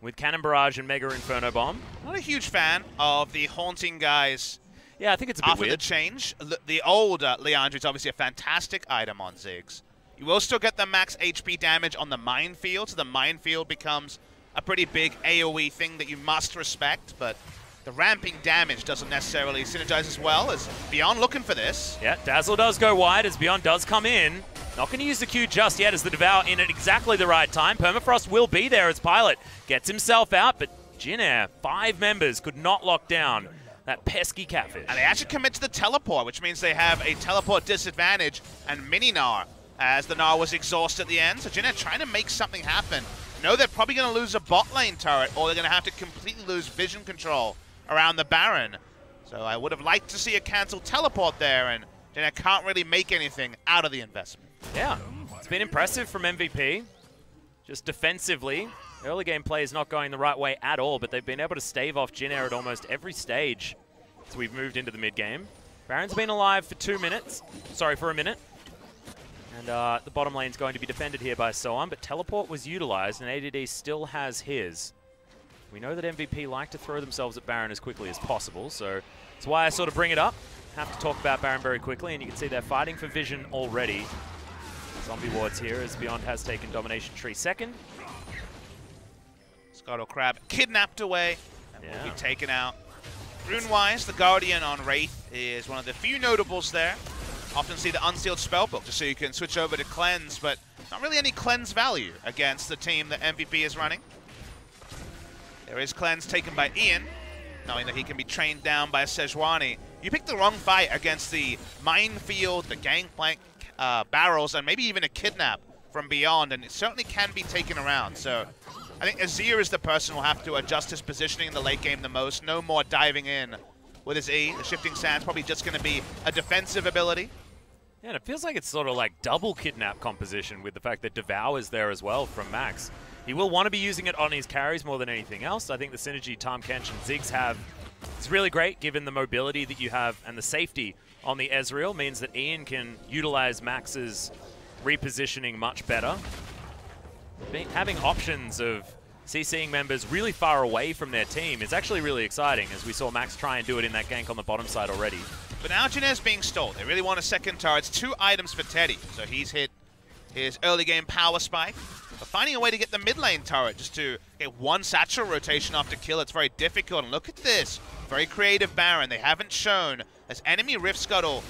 [SPEAKER 2] with Cannon Barrage and Mega Inferno Bomb.
[SPEAKER 3] Not a huge fan of the Haunting guys.
[SPEAKER 2] Yeah, I think it's a bit
[SPEAKER 3] after
[SPEAKER 2] weird.
[SPEAKER 3] The change. The old Leandri is obviously a fantastic item on Ziggs. You will still get the max HP damage on the Minefield, so the Minefield becomes a pretty big AoE thing that you must respect, but the ramping damage doesn't necessarily synergize as well as Beyond looking for this.
[SPEAKER 2] Yeah, Dazzle does go wide as Beyond does come in. Not going to use the Q just yet as the Devour in at exactly the right time. Permafrost will be there as Pilot gets himself out, but Jin Air, 5 members, could not lock down that pesky Catfish.
[SPEAKER 3] And they actually commit to the teleport, which means they have a teleport disadvantage and mini Gnar, as the Gnar was exhausted at the end. So Jin Air trying to make something happen. No, they're probably going to lose a bot lane turret, or they're going to have to completely lose vision control around the Baron. So I would have liked to see a cancelled teleport there, and Jin Air can't really make anything out of the investment.
[SPEAKER 2] Yeah, it's been impressive from MVP. Just defensively, early game play is not going the right way at all, but they've been able to stave off Jin Air at almost every stage as we've moved into the mid game. Baron's been alive for 2 minutes. Sorry, for a minute. And the bottom lane's going to be defended here by Soam, but teleport was utilized, and ADD still has his. We know that MVP like to throw themselves at Baron as quickly as possible, so that's why I sort of bring it up. Have to talk about Baron very quickly, and you can see they're fighting for vision already. Zombie wards here as Beyond has taken Domination Tree second.
[SPEAKER 3] Scuttle Crab kidnapped away and will be taken out. Rune-wise, the Guardian on Wraith is one of the few notables there. Often see the unsealed spellbook just so you can switch over to Cleanse, but not really any Cleanse value against the team that MVP is running. There is Cleanse taken by Ian, knowing that he can be trained down by Sejuani. You picked the wrong fight against the Minefield, the Gangplank barrels, and maybe even a Kidnap from Beyond, and it certainly can be taken around. So I think Azir is the person who will have to adjust his positioning in the late game the most. No more diving in with his E. The Shifting Sand's probably just going to be a defensive ability.
[SPEAKER 2] Yeah, and it feels like it's sort of like double Kidnap composition with the fact that Devour is there as well from Max. He will want to be using it on his carries more than anything else. I think the synergy Tahm Kench and Ziggs have is really great, given the mobility that you have and the safety on the Ezreal means that Ian can utilize Max's repositioning much better. Having options of CCing members really far away from their team is actually really exciting, as we saw Max try and do it in that gank on the bottom side already.
[SPEAKER 3] But now Jin Air's being stalled. They really want a second turret. It's 2 items for Teddy, so he's hit his early game power spike. But finding a way to get the mid lane turret just to get 1 satchel rotation after kill, it's very difficult. And look at this. Very creative Baron. They haven't shown as enemy Rift Scuttle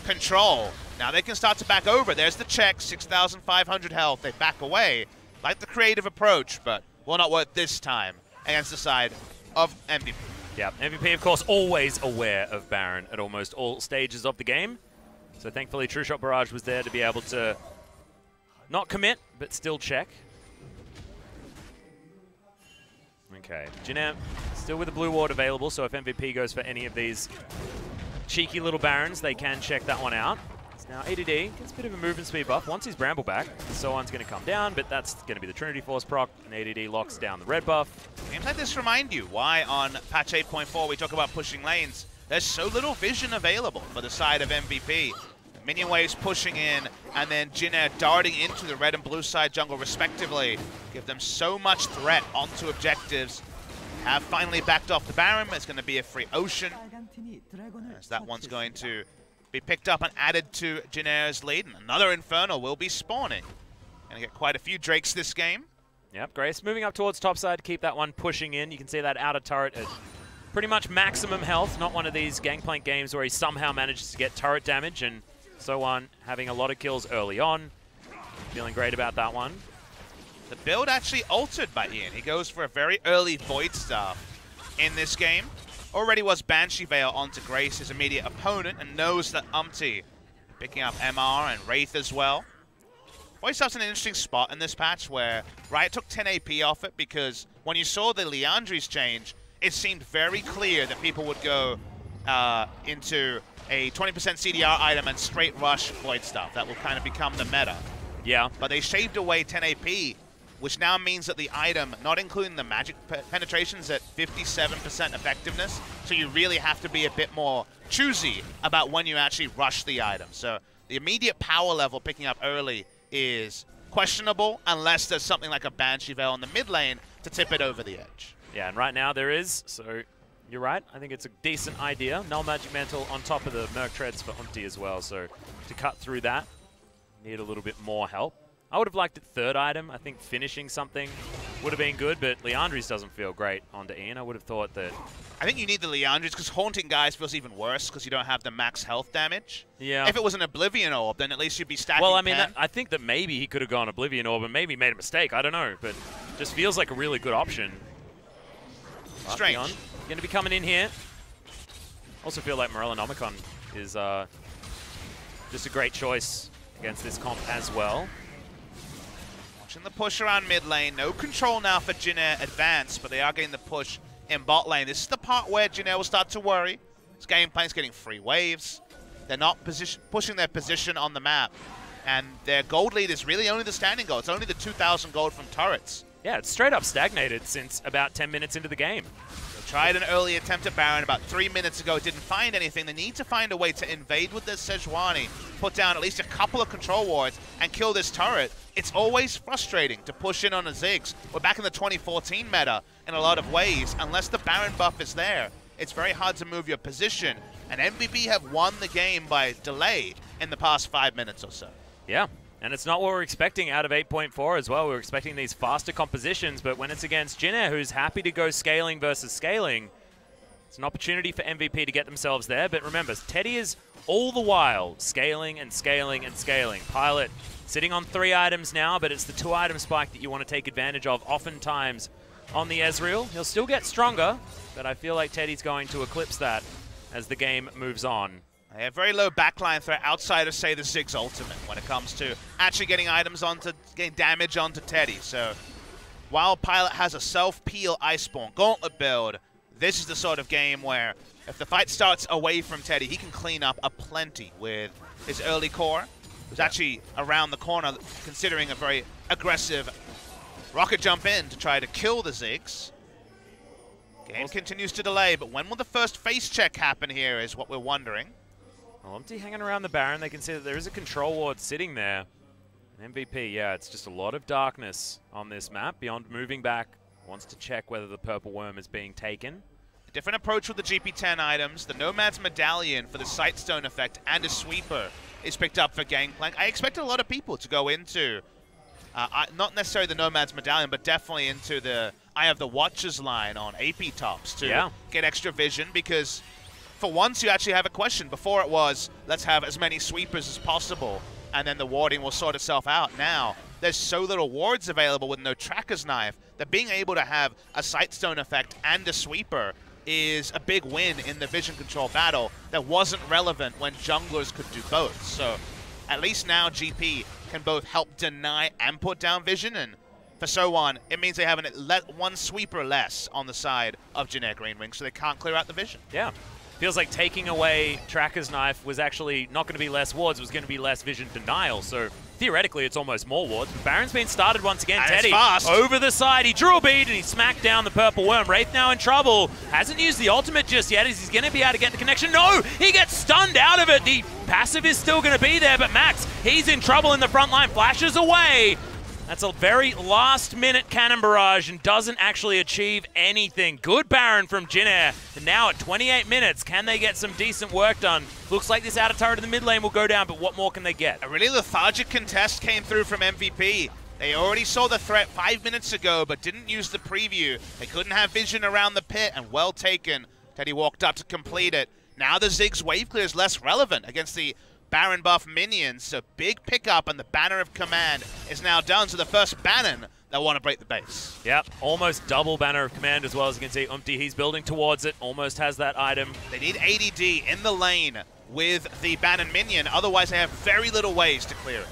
[SPEAKER 3] control. Now they can start to back over. There's the check, 6,500 health. They back away. Like the creative approach, but will not work this time against the side of MVP.
[SPEAKER 2] Yeah, MVP, of course, always aware of Baron at almost all stages of the game. So thankfully, True Shot Barrage was there to be able to not commit, but still check. Okay, Jin Air still with the blue ward available, so if MVP goes for any of these cheeky little Barons, they can check that one out. It's now ADD, gets a bit of a movement speed buff. Once his Bramble back, Soan's going to come down, but that's going to be the Trinity Force proc, and ADD locks down the red buff.
[SPEAKER 3] Games like this remind you why on patch 8.4 we talk about pushing lanes. There's so little vision available for the side of MVP. Minion waves pushing in, and then Jin Air darting into the red and blue side jungle respectively. Give them so much threat onto objectives. have finally backed off the Baron. It's going to be a free Ocean, as that one's going to be picked up and added to Jin Air's lead. And another Infernal will be spawning. Going to get quite a few Drakes this game.
[SPEAKER 2] Yep, Grace moving up towards topside to keep that one pushing in. You can see that outer turret at pretty much maximum health. Not one of these Gangplank games where he somehow manages to get turret damage, and so on, having a lot of kills early on. Feeling great about that one.
[SPEAKER 3] The build actually altered by Ian. He goes for a very early Void Staff in this game. Already was Banshee Veil onto Grace, his immediate opponent, and knows that Umpty picking up MR and Wraith as well. Void Staff's in an interesting spot in this patch where Riot took 10 AP off it because when you saw the Liandry's change, it seemed very clear that people would go into a 20% CDR item and straight rush Void Staff. That will kind of become the meta.
[SPEAKER 2] Yeah.
[SPEAKER 3] But they shaved away 10 AP, which now means that the item, not including the magic penetrations, at 57% effectiveness. So you really have to be a bit more choosy about when you actually rush the item. So the immediate power level picking up early is questionable unless there's something like a Banshee Veil in the mid lane to tip it over the edge.
[SPEAKER 2] Yeah, and right now there is, so you're right. I think it's a decent idea. Null Magic Mantle on top of the Merc Treads for Umpty as well, so to cut through that, need a little bit more help. I would have liked it third item. I think finishing something would have been good, but Liandry's doesn't feel great onto Ian. I would have thought that...
[SPEAKER 3] I think you need the Liandry's because Haunting Guys feels even worse because you don't have the max health damage.
[SPEAKER 2] Yeah.
[SPEAKER 3] If it was an Oblivion Orb, then at least you'd be stacking
[SPEAKER 2] Well, I mean,
[SPEAKER 3] 10.
[SPEAKER 2] I think that maybe he could have gone Oblivion Orb and maybe made a mistake. I don't know, but just feels like a really good option.
[SPEAKER 3] Strange.
[SPEAKER 2] Going to be coming in here. Also feel like Morellonomicon is just a great choice against this comp as well.
[SPEAKER 3] Watching the push around mid lane. No control now for Jin Air Advance, but they are getting the push in bot lane. This is the part where Jin Air will start to worry. This Gangplank's getting free waves. They're not pushing their position on the map. And their gold lead is really only the standing gold. It's only the 2,000 gold from turrets.
[SPEAKER 2] Yeah, it's straight up stagnated since about 10 minutes into the game.
[SPEAKER 3] They tried an early attempt at Baron about 3 minutes ago. Didn't find anything. They need to find a way to invade with this Sejuani, put down at least a couple of control wards, and kill this turret. It's always frustrating to push in on a Ziggs. We're back in the 2014 meta in a lot of ways. Unless the Baron buff is there, it's very hard to move your position. And MVP have won the game by delay in the past 5 minutes or so.
[SPEAKER 2] Yeah, and it's not what we're expecting out of 8.4 as well. We're expecting these faster compositions, but when it's against Jin Air, who's happy to go scaling versus scaling, it's an opportunity for MVP to get themselves there. But remember, Teddy is all the while scaling and scaling and scaling. Pilot sitting on 3 items now, but it's the 2-item spike that you want to take advantage of oftentimes on the Ezreal. He'll still get stronger, but I feel like Teddy's going to eclipse that as the game moves on.
[SPEAKER 3] They have very low backline threat outside of, say, the Ziggs ultimate when it comes to actually getting getting damage onto Teddy. So while Pilot has a self-peel Iceborne Gauntlet build, this is the sort of game where if the fight starts away from Teddy, he can clean up aplenty with his early core. Who's actually around the corner considering a very aggressive rocket jump in to try to kill the Ziggs. Game continues to delay, but when will the first face check happen here is what we're wondering.
[SPEAKER 2] Umpty hanging around the Baron. They can see that there is a control ward sitting there. MVP, yeah, it's just a lot of darkness on this map. Beyond moving back, wants to check whether the purple worm is being taken.
[SPEAKER 3] A different approach with the GP10 items. The Nomad's Medallion for the Sightstone effect and a sweeper is picked up for Gangplank. I expected a lot of people to go into, not necessarily the Nomad's Medallion, but definitely into the Eye of the Watchers line on AP tops to get extra vision, because for once you actually have a question. Before it was, let's have as many sweepers as possible, and then the warding will sort itself out. Now, there's so little wards available with no Tracker's Knife that being able to have a Sightstone effect and a sweeper is a big win in the vision control battle that wasn't relevant when junglers could do both. So at least now GP can both help deny and put down vision, and for so on, it means they have one sweeper less on the side of Jin Air GreenWings, so they can't clear out the vision.
[SPEAKER 2] Yeah. Feels like taking away Tracker's Knife was actually not going to be less wards, it was going to be less vision denial. So theoretically, it's almost more wards. But Baron's been started once again.
[SPEAKER 3] And
[SPEAKER 2] Teddy
[SPEAKER 3] fast.
[SPEAKER 2] Over the side. He drew a bead and he smacked down the purple worm. Wraith now in trouble. Hasn't used the ultimate just yet. Is he going to be able to get the connection? No! He gets stunned out of it. The passive is still going to be there, but Max, he's in trouble in the front line. Flashes away. That's a very last-minute cannon barrage and doesn't actually achieve anything. Good Baron from Jin Air. And now at 28 minutes, can they get some decent work done? Looks like this outer turret in the mid lane will go down, but what more can they get?
[SPEAKER 3] A really lethargic contest came through from MVP. They already saw the threat 5 minutes ago, but didn't use the preview. They couldn't have vision around the pit, and well taken. Teddy walked up to complete it. Now the Ziggs wave clear is less relevant against the Baron buff minions, so big pickup, and the Banner of Command is now done. So the first Banon that want to break the base.
[SPEAKER 2] Yep, almost double Banner of Command as well. As you can see, Umpty, he's building towards it, almost has that item.
[SPEAKER 3] They need ADD in the lane with the Banon minion, otherwise they have very little ways to clear it.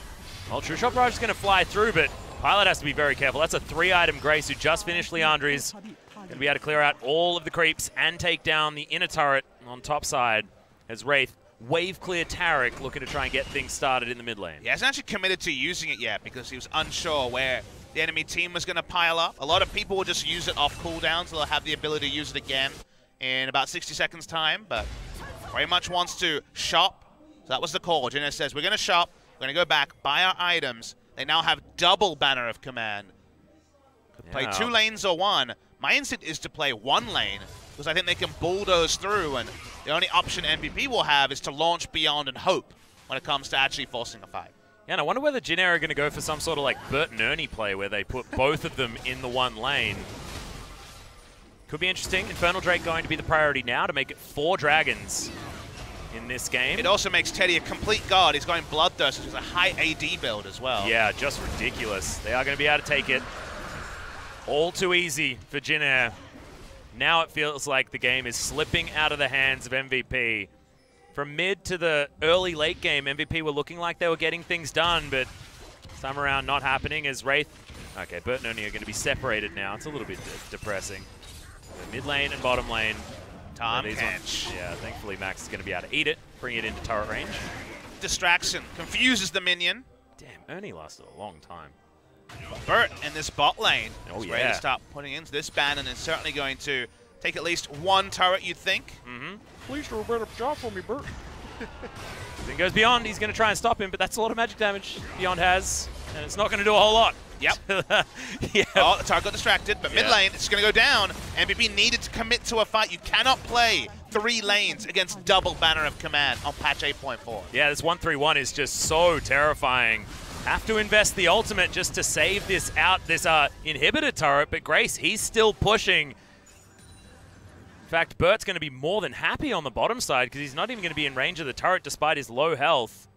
[SPEAKER 2] Well, True Shot Barrage is going to fly through, but Pilot has to be very careful. That's a 3-item Grace who just finished Leandri's. Going to be able to clear out all of the creeps and take down the inner turret on top side as Wraith wave clear Taric looking to try and get things started in the mid lane.
[SPEAKER 3] He hasn't actually committed to using it yet because he was unsure where the enemy team was going to pile up. A lot of people will just use it off cooldown, so they'll have the ability to use it again in about 60 seconds time, but very much wants to shop. So that was the call. Jin Air says, we're going to shop, we're going to go back, buy our items. They now have double Banner of Command. Could play 2 lanes or 1. My instinct is to play 1 lane, because I think they can bulldoze through, and the only option MVP will have is to launch beyond and hope when it comes to actually forcing a fight.
[SPEAKER 2] Yeah, and I wonder whether Jin Air are going to go for some sort of like Bert and Ernie play where they put both of them in the 1 lane. Could be interesting. Infernal Drake going to be the priority now to make it 4 dragons in this game.
[SPEAKER 3] It also makes Teddy a complete guard. He's going Bloodthirst, which is a high AD build as well.
[SPEAKER 2] Yeah, just ridiculous. They are going to be able to take it. All too easy for Jin Air. Now it feels like the game is slipping out of the hands of MVP. From mid to the early late game, MVP were looking like they were getting things done, but this time around not happening as Wraith. Okay, Bert and Ernie are going to be separated now. It's a little bit depressing. The mid lane and bottom lane.
[SPEAKER 3] Tom Kench.
[SPEAKER 2] Yeah, thankfully Max is going to be able to eat it, bring it into turret range.
[SPEAKER 3] Distraction confuses the minion.
[SPEAKER 2] Damn, Ernie lasted a long time.
[SPEAKER 3] Bert in this bot lane is ready
[SPEAKER 2] yeah.
[SPEAKER 3] to start putting into this ban, and is certainly going to take at least 1 turret, you'd think.
[SPEAKER 2] Please do a better job for me, Bert. Then goes Beyond. He's going to try and stop him, but that's a lot of magic damage Beyond has, and it's not going to do a whole lot.
[SPEAKER 3] Yep.
[SPEAKER 2] Yeah.
[SPEAKER 3] Oh, the turret got distracted, but mid lane, it's going to go down. MVP needed to commit to a fight. You cannot play 3 lanes against double Banner of Command on patch 8.4.
[SPEAKER 2] Yeah, this 1-3-1 is just so terrifying. Have to invest the ultimate just to save this out, this inhibitor turret, but Grace, he's still pushing. In fact, Bert's going to be more than happy on the bottom side because he's not even going to be in range of the turret despite his low health.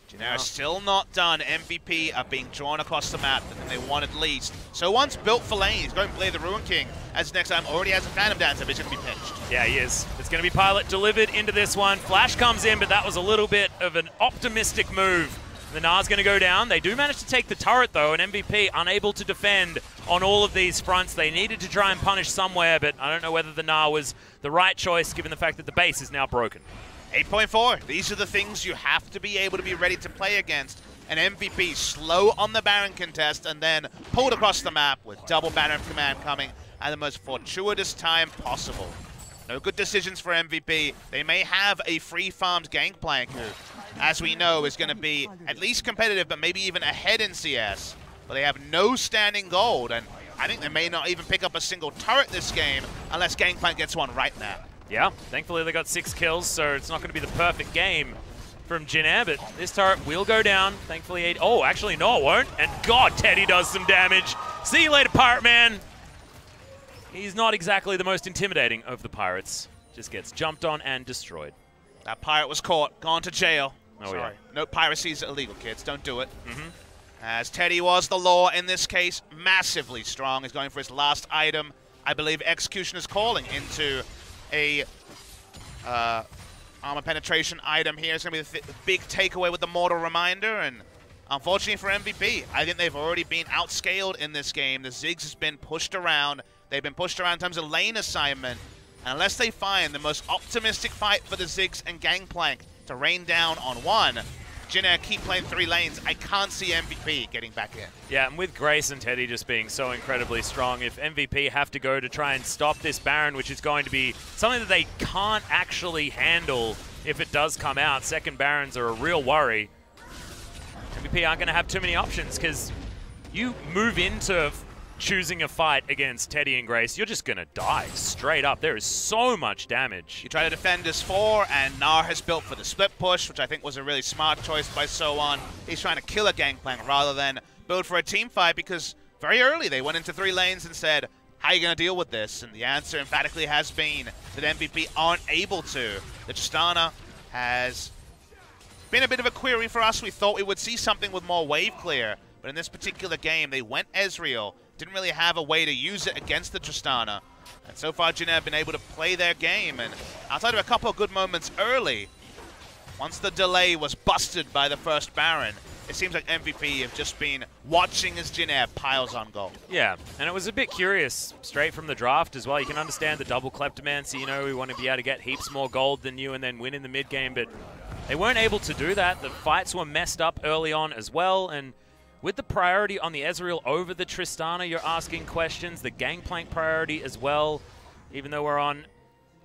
[SPEAKER 3] Jin Air still not done. MVP are being drawn across the map than they wanted least. So once built for lane, he's going to play the Ruin King. As next time already has a Phantom Dancer, but he's going to be pinched.
[SPEAKER 2] Yeah, he is. It's going to be Pilot delivered into this one. Flash comes in, but that was a little bit of an optimistic move. The Nar's going to go down. They do manage to take the turret, though, and MVP unable to defend on all of these fronts. They needed to try and punish somewhere, but I don't know whether the Nar was the right choice given the fact that the base is now broken.
[SPEAKER 3] 8.4, these are the things you have to be able to be ready to play against. An MVP slow on the Baron contest and then pulled across the map with double Banner of Command coming at the most fortuitous time possible. No good decisions for MVP. They may have a free farmed Gangplank who, as we know, is going to be at least competitive, but maybe even ahead in CS. But they have no standing gold, and I think they may not even pick up a single turret this game unless Gangplank gets one right now.
[SPEAKER 2] Yeah, thankfully they got 6 kills, so it's not going to be the perfect game from Jin Air, but this turret will go down. Thankfully, 8. Oh, actually, no, it won't. And God, Teddy does some damage. See you later, Pirate Man. He's not exactly the most intimidating of the pirates. Just gets jumped on and destroyed.
[SPEAKER 3] That pirate was caught, gone to jail.
[SPEAKER 2] Oh,
[SPEAKER 3] sorry.
[SPEAKER 2] Yeah.
[SPEAKER 3] No, piracies are illegal, kids. Don't do it. As Teddy was the law in this case, massively strong. He's going for his last item. I believe Executioner's Calling into a armor penetration item here. It's going to be the big takeaway with the Mortal Reminder, and unfortunately for MVP, I think they've already been outscaled in this game. The Ziggs has been pushed around. They've been pushed around in terms of lane assignment, and unless they find the most optimistic fight for the Ziggs and Gangplank to rain down on one, Jin Air keep playing 3 lanes. I can't see MVP getting back in.
[SPEAKER 2] Yeah, and with Grace and Teddy just being so incredibly strong, if MVP have to go to try and stop this Baron, which is going to be something that they can't actually handle if it does come out, second Barons are a real worry. MVP MVP aren't going to have too many options, because you move into choosing a fight against Teddy and Grace, you're just going to die straight up. There is so much damage.
[SPEAKER 3] You try to defend his 4, and Gnar has built for the split push, which I think was a really smart choice by So-On. He's trying to kill a Gangplank rather than build for a team fight, because very early they went into 3 lanes and said, how are you going to deal with this? And the answer emphatically has been that MVP aren't able to. The Tristana has been a bit of a query for us. We thought we would see something with more wave clear, but in this particular game, they went Ezreal. Didn't really have a way to use it against the Tristana. And so far, Jin Air have been able to play their game. And outside of a couple of good moments early, once the delay was busted by the first Baron, it seems like MVP have just been watching as Jin Air piles on gold.
[SPEAKER 2] Yeah, and it was a bit curious straight from the draft as well. You can understand the double kleptomancy, you know, we want to be able to get heaps more gold than you and then win in the mid game, but they weren't able to do that. The fights were messed up early on as well, and with the priority on the Ezreal over the Tristana, you're asking questions. The Gangplank priority as well, even though we're on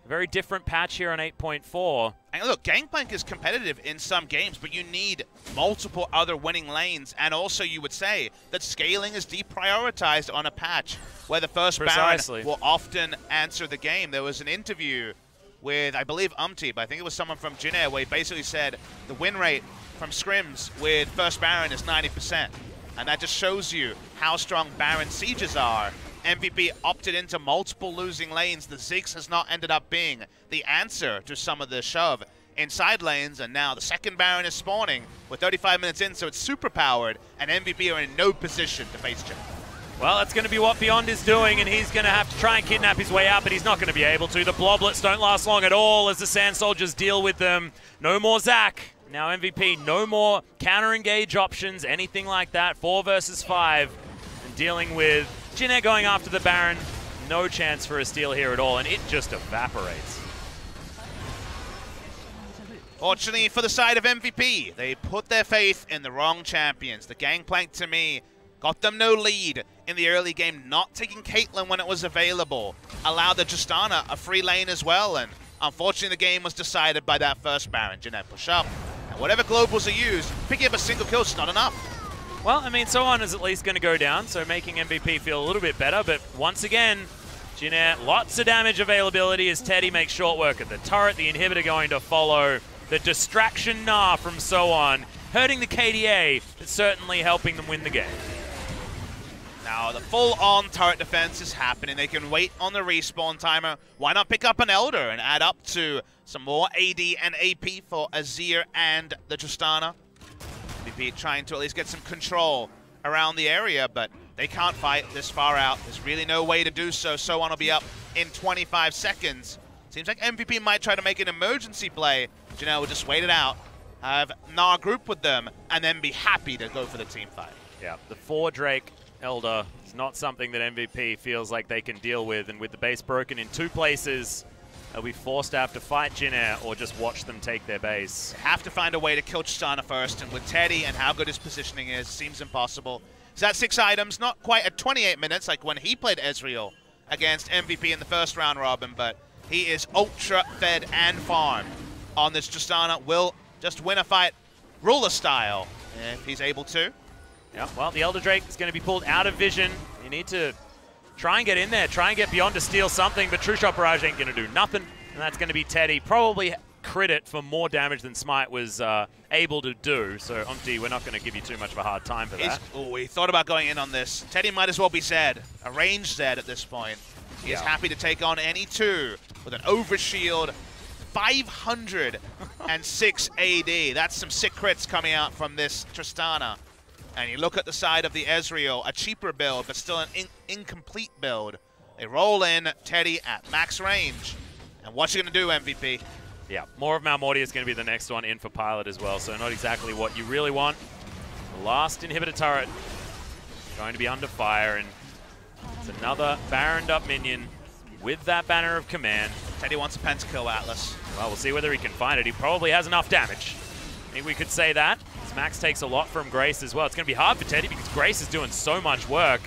[SPEAKER 2] a very different patch here on 8.4.
[SPEAKER 3] And look, Gangplank is competitive in some games, but you need multiple other winning lanes. And also you would say that scaling is deprioritized on a patch where the first Baron will often answer the game. There was an interview with, I believe, but I think it was someone from Jin Air, where he basically said the win rate from scrims with first Baron is 90%. And that just shows you how strong Baron sieges are. MVP opted into multiple losing lanes. The Ziggs has not ended up being the answer to some of the shove inside lanes, and now the second Baron is spawning. We're 35 minutes in, so it's super powered, and MVP are in no position to face Jin.
[SPEAKER 2] Well, that's going to be what Beyond is doing, and he's going to have to try and kidnap his way out, but he's not going to be able to. The Bloblets don't last long at all as the Sand Soldiers deal with them. No more Zac. Now MVP, no more counter-engage options, anything like that. 4 versus 5, and dealing with Jin Air going after the Baron. No chance for a steal here at all, and it just evaporates.
[SPEAKER 3] Fortunately for the side of MVP, they put their faith in the wrong champions. The Gangplank, to me, got them no lead in the early game, not taking Caitlyn when it was available. Allowed the Tristana a free lane as well, and unfortunately the game was decided by that first Baron. Jin Air push up, and whatever globals are used, picking up a single kill is not enough.
[SPEAKER 2] Well, I mean, So-On is at least going to go down, so making MVP feel a little bit better, but once again, Jin Air, lots of damage availability as Teddy makes short work of the turret, the inhibitor going to follow. The distraction Gnar from So-On, hurting the KDA, but certainly helping them win the game.
[SPEAKER 3] Now the full-on turret defense is happening. They can wait on the respawn timer. Why not pick up an Elder and add up to some more AD and AP for Azir and the Tristana? MVP trying to at least get some control around the area, but they can't fight this far out. There's really no way to do so. So-On will be up in 25 seconds. Seems like MVP might try to make an emergency play. Jin Air will just wait it out, have Gnar group with them, and then be happy to go for the team fight.
[SPEAKER 2] Yeah, the 4 Drake Elder is not something that MVP feels like they can deal with, and with the base broken in 2 places, they'll be forced to have to fight Jin Air or just watch them take their base.
[SPEAKER 3] They have to find a way to kill Tristana first, and with Teddy and how good his positioning is, seems impossible. He's at 6 items, not quite at 28 minutes like when he played Ezreal against MVP in the first round robin, but he is ultra fed and farmed on this Tristana. Will just win a fight ruler style if he's able to.
[SPEAKER 2] Yeah, well, the Elder Drake is going to be pulled out of vision. You need to try and get in there, try and get Beyond to steal something, but True Shot Barrage ain't going to do nothing, and that's going to be Teddy. Probably crit for more damage than Smite was able to do, so Omti, we're not going to give you too much of a hard time for that.
[SPEAKER 3] Oh, he thought about going in on this. Teddy might as well be Zed, a ranged Zed at this point. He is happy to take on any 2 with an overshield, 506 AD. That's some sick crits coming out from this Tristana. And you look at the side of the Ezreal, a cheaper build, but still an incomplete build. They roll in Teddy at max range. And what's he going to do, MVP?
[SPEAKER 2] Yeah, more of Malmortia is going to be the next one in for Pilot as well, so not exactly what you really want. The last inhibitor turret going to be under fire, and it's another Baroned up minion with that banner of command.
[SPEAKER 3] Teddy wants a pentakill, Atlas.
[SPEAKER 2] Well, we'll see whether he can find it. He probably has enough damage. I think we could say that. Max takes a lot from Grace as well. It's going to be hard for Teddy because Grace is doing so much work.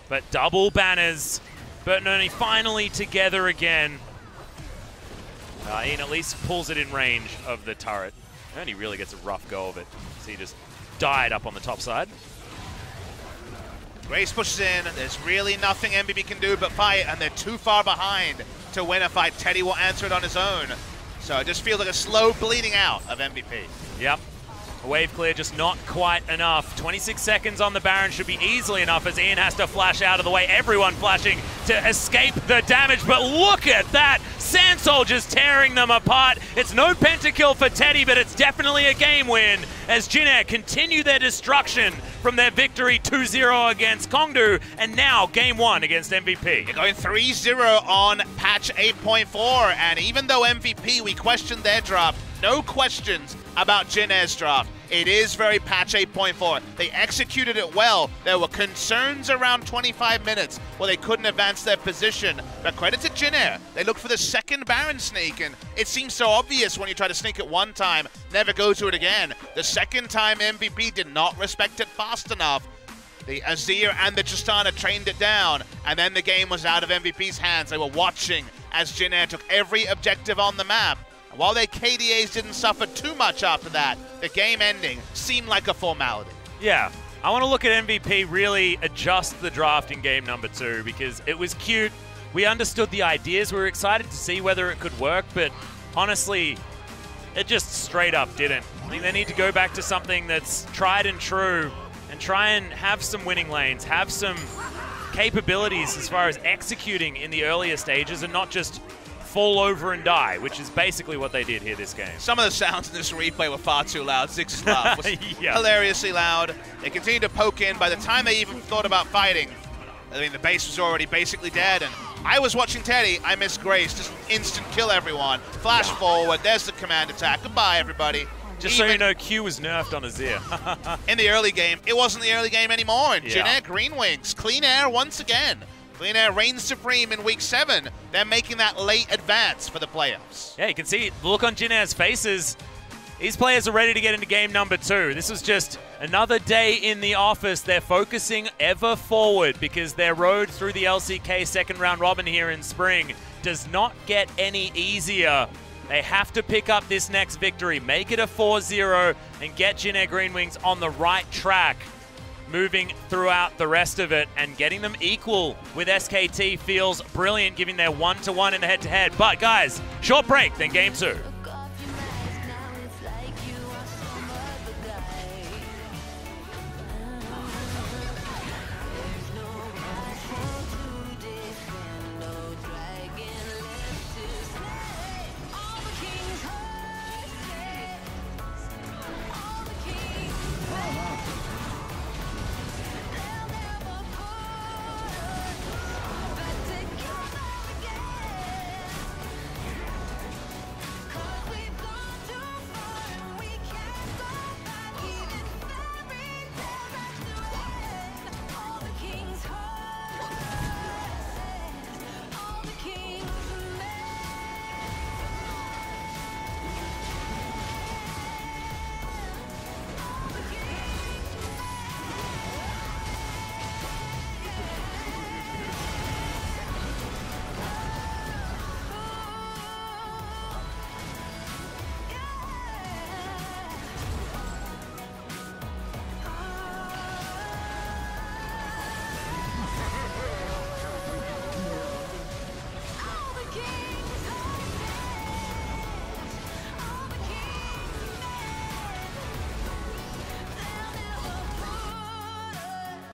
[SPEAKER 2] But double banners. Bert and Ernie finally together again. Ian at least pulls it in range of the turret. Ernie really gets a rough go of it. So he just died up on the top side.
[SPEAKER 3] Grace pushes in. There's really nothing MVP can do but fight, and they're too far behind to win a fight. Teddy will answer it on his own. So it just feels like a slow bleeding out of MVP.
[SPEAKER 2] Yep. Wave clear, just not quite enough. 26 seconds on the Baron should be easily enough as Ian has to flash out of the way. Everyone flashing to escape the damage, but look at that! Sandsol just tearing them apart. It's no pentakill for Teddy, but it's definitely a game win as Jin Air continue their destruction from their victory 2-0 against Kongdu, and now game 1 against MVP.
[SPEAKER 3] They're going 3-0 on patch 8.4, and even though MVP, we questioned their draft, no questions about Jin Air's draft. It is very patch 8.4. They executed it well. There were concerns around 25 minutes where they couldn't advance their position. But credit to Jin Air. They looked for the second Baron sneak, and it seems so obvious when you try to sneak it one time, never go to it again. The second time MVP did not respect it fast enough. The Azir and the Tristana trained it down, and then the game was out of MVP's hands. They were watching as Jin Air took every objective on the map. While their KDAs didn't suffer too much after that, the game ending seemed like a formality.
[SPEAKER 2] Yeah, I want to look at MVP really adjust the draft in game number 2 because it was cute. We understood the ideas. We were excited to see whether it could work, but honestly, it just straight up didn't. I think they need to go back to something that's tried and true and try and have some winning lanes, have some capabilities as far as executing in the earlier stages and not just fall over and die, which is basically what they did here this game.
[SPEAKER 3] Some of the sounds in this replay were far too loud. Zig's laugh was
[SPEAKER 2] yeah.
[SPEAKER 3] Hilariously loud. They continued to poke in. By the time they even thought about fighting, I mean, the base was already basically dead, and I was watching Teddy. I missed Grace. Just instant kill everyone. Flash forward. There's the command attack. Goodbye, everybody.
[SPEAKER 2] Just so you know, Q was nerfed on Azir.
[SPEAKER 3] In the early game, it wasn't the early game anymore. And
[SPEAKER 2] Yeah.
[SPEAKER 3] Jin Air GreenWings, clean air once again. Clean Air reigns supreme in week 7. They're making that late advance for the playoffs.
[SPEAKER 2] Yeah, you can see the look on Jin Air's faces. These players are ready to get into game number 2. This was just another day in the office. They're focusing ever forward because their road through the LCK second round robin here in spring does not get any easier. They have to pick up this next victory, make it a 4-0, and get Jin Air GreenWings on the right track, moving throughout the rest of it, and getting them equal with SKT feels brilliant, giving their 1-1 in the head-to-head. But guys, short break, then game 2.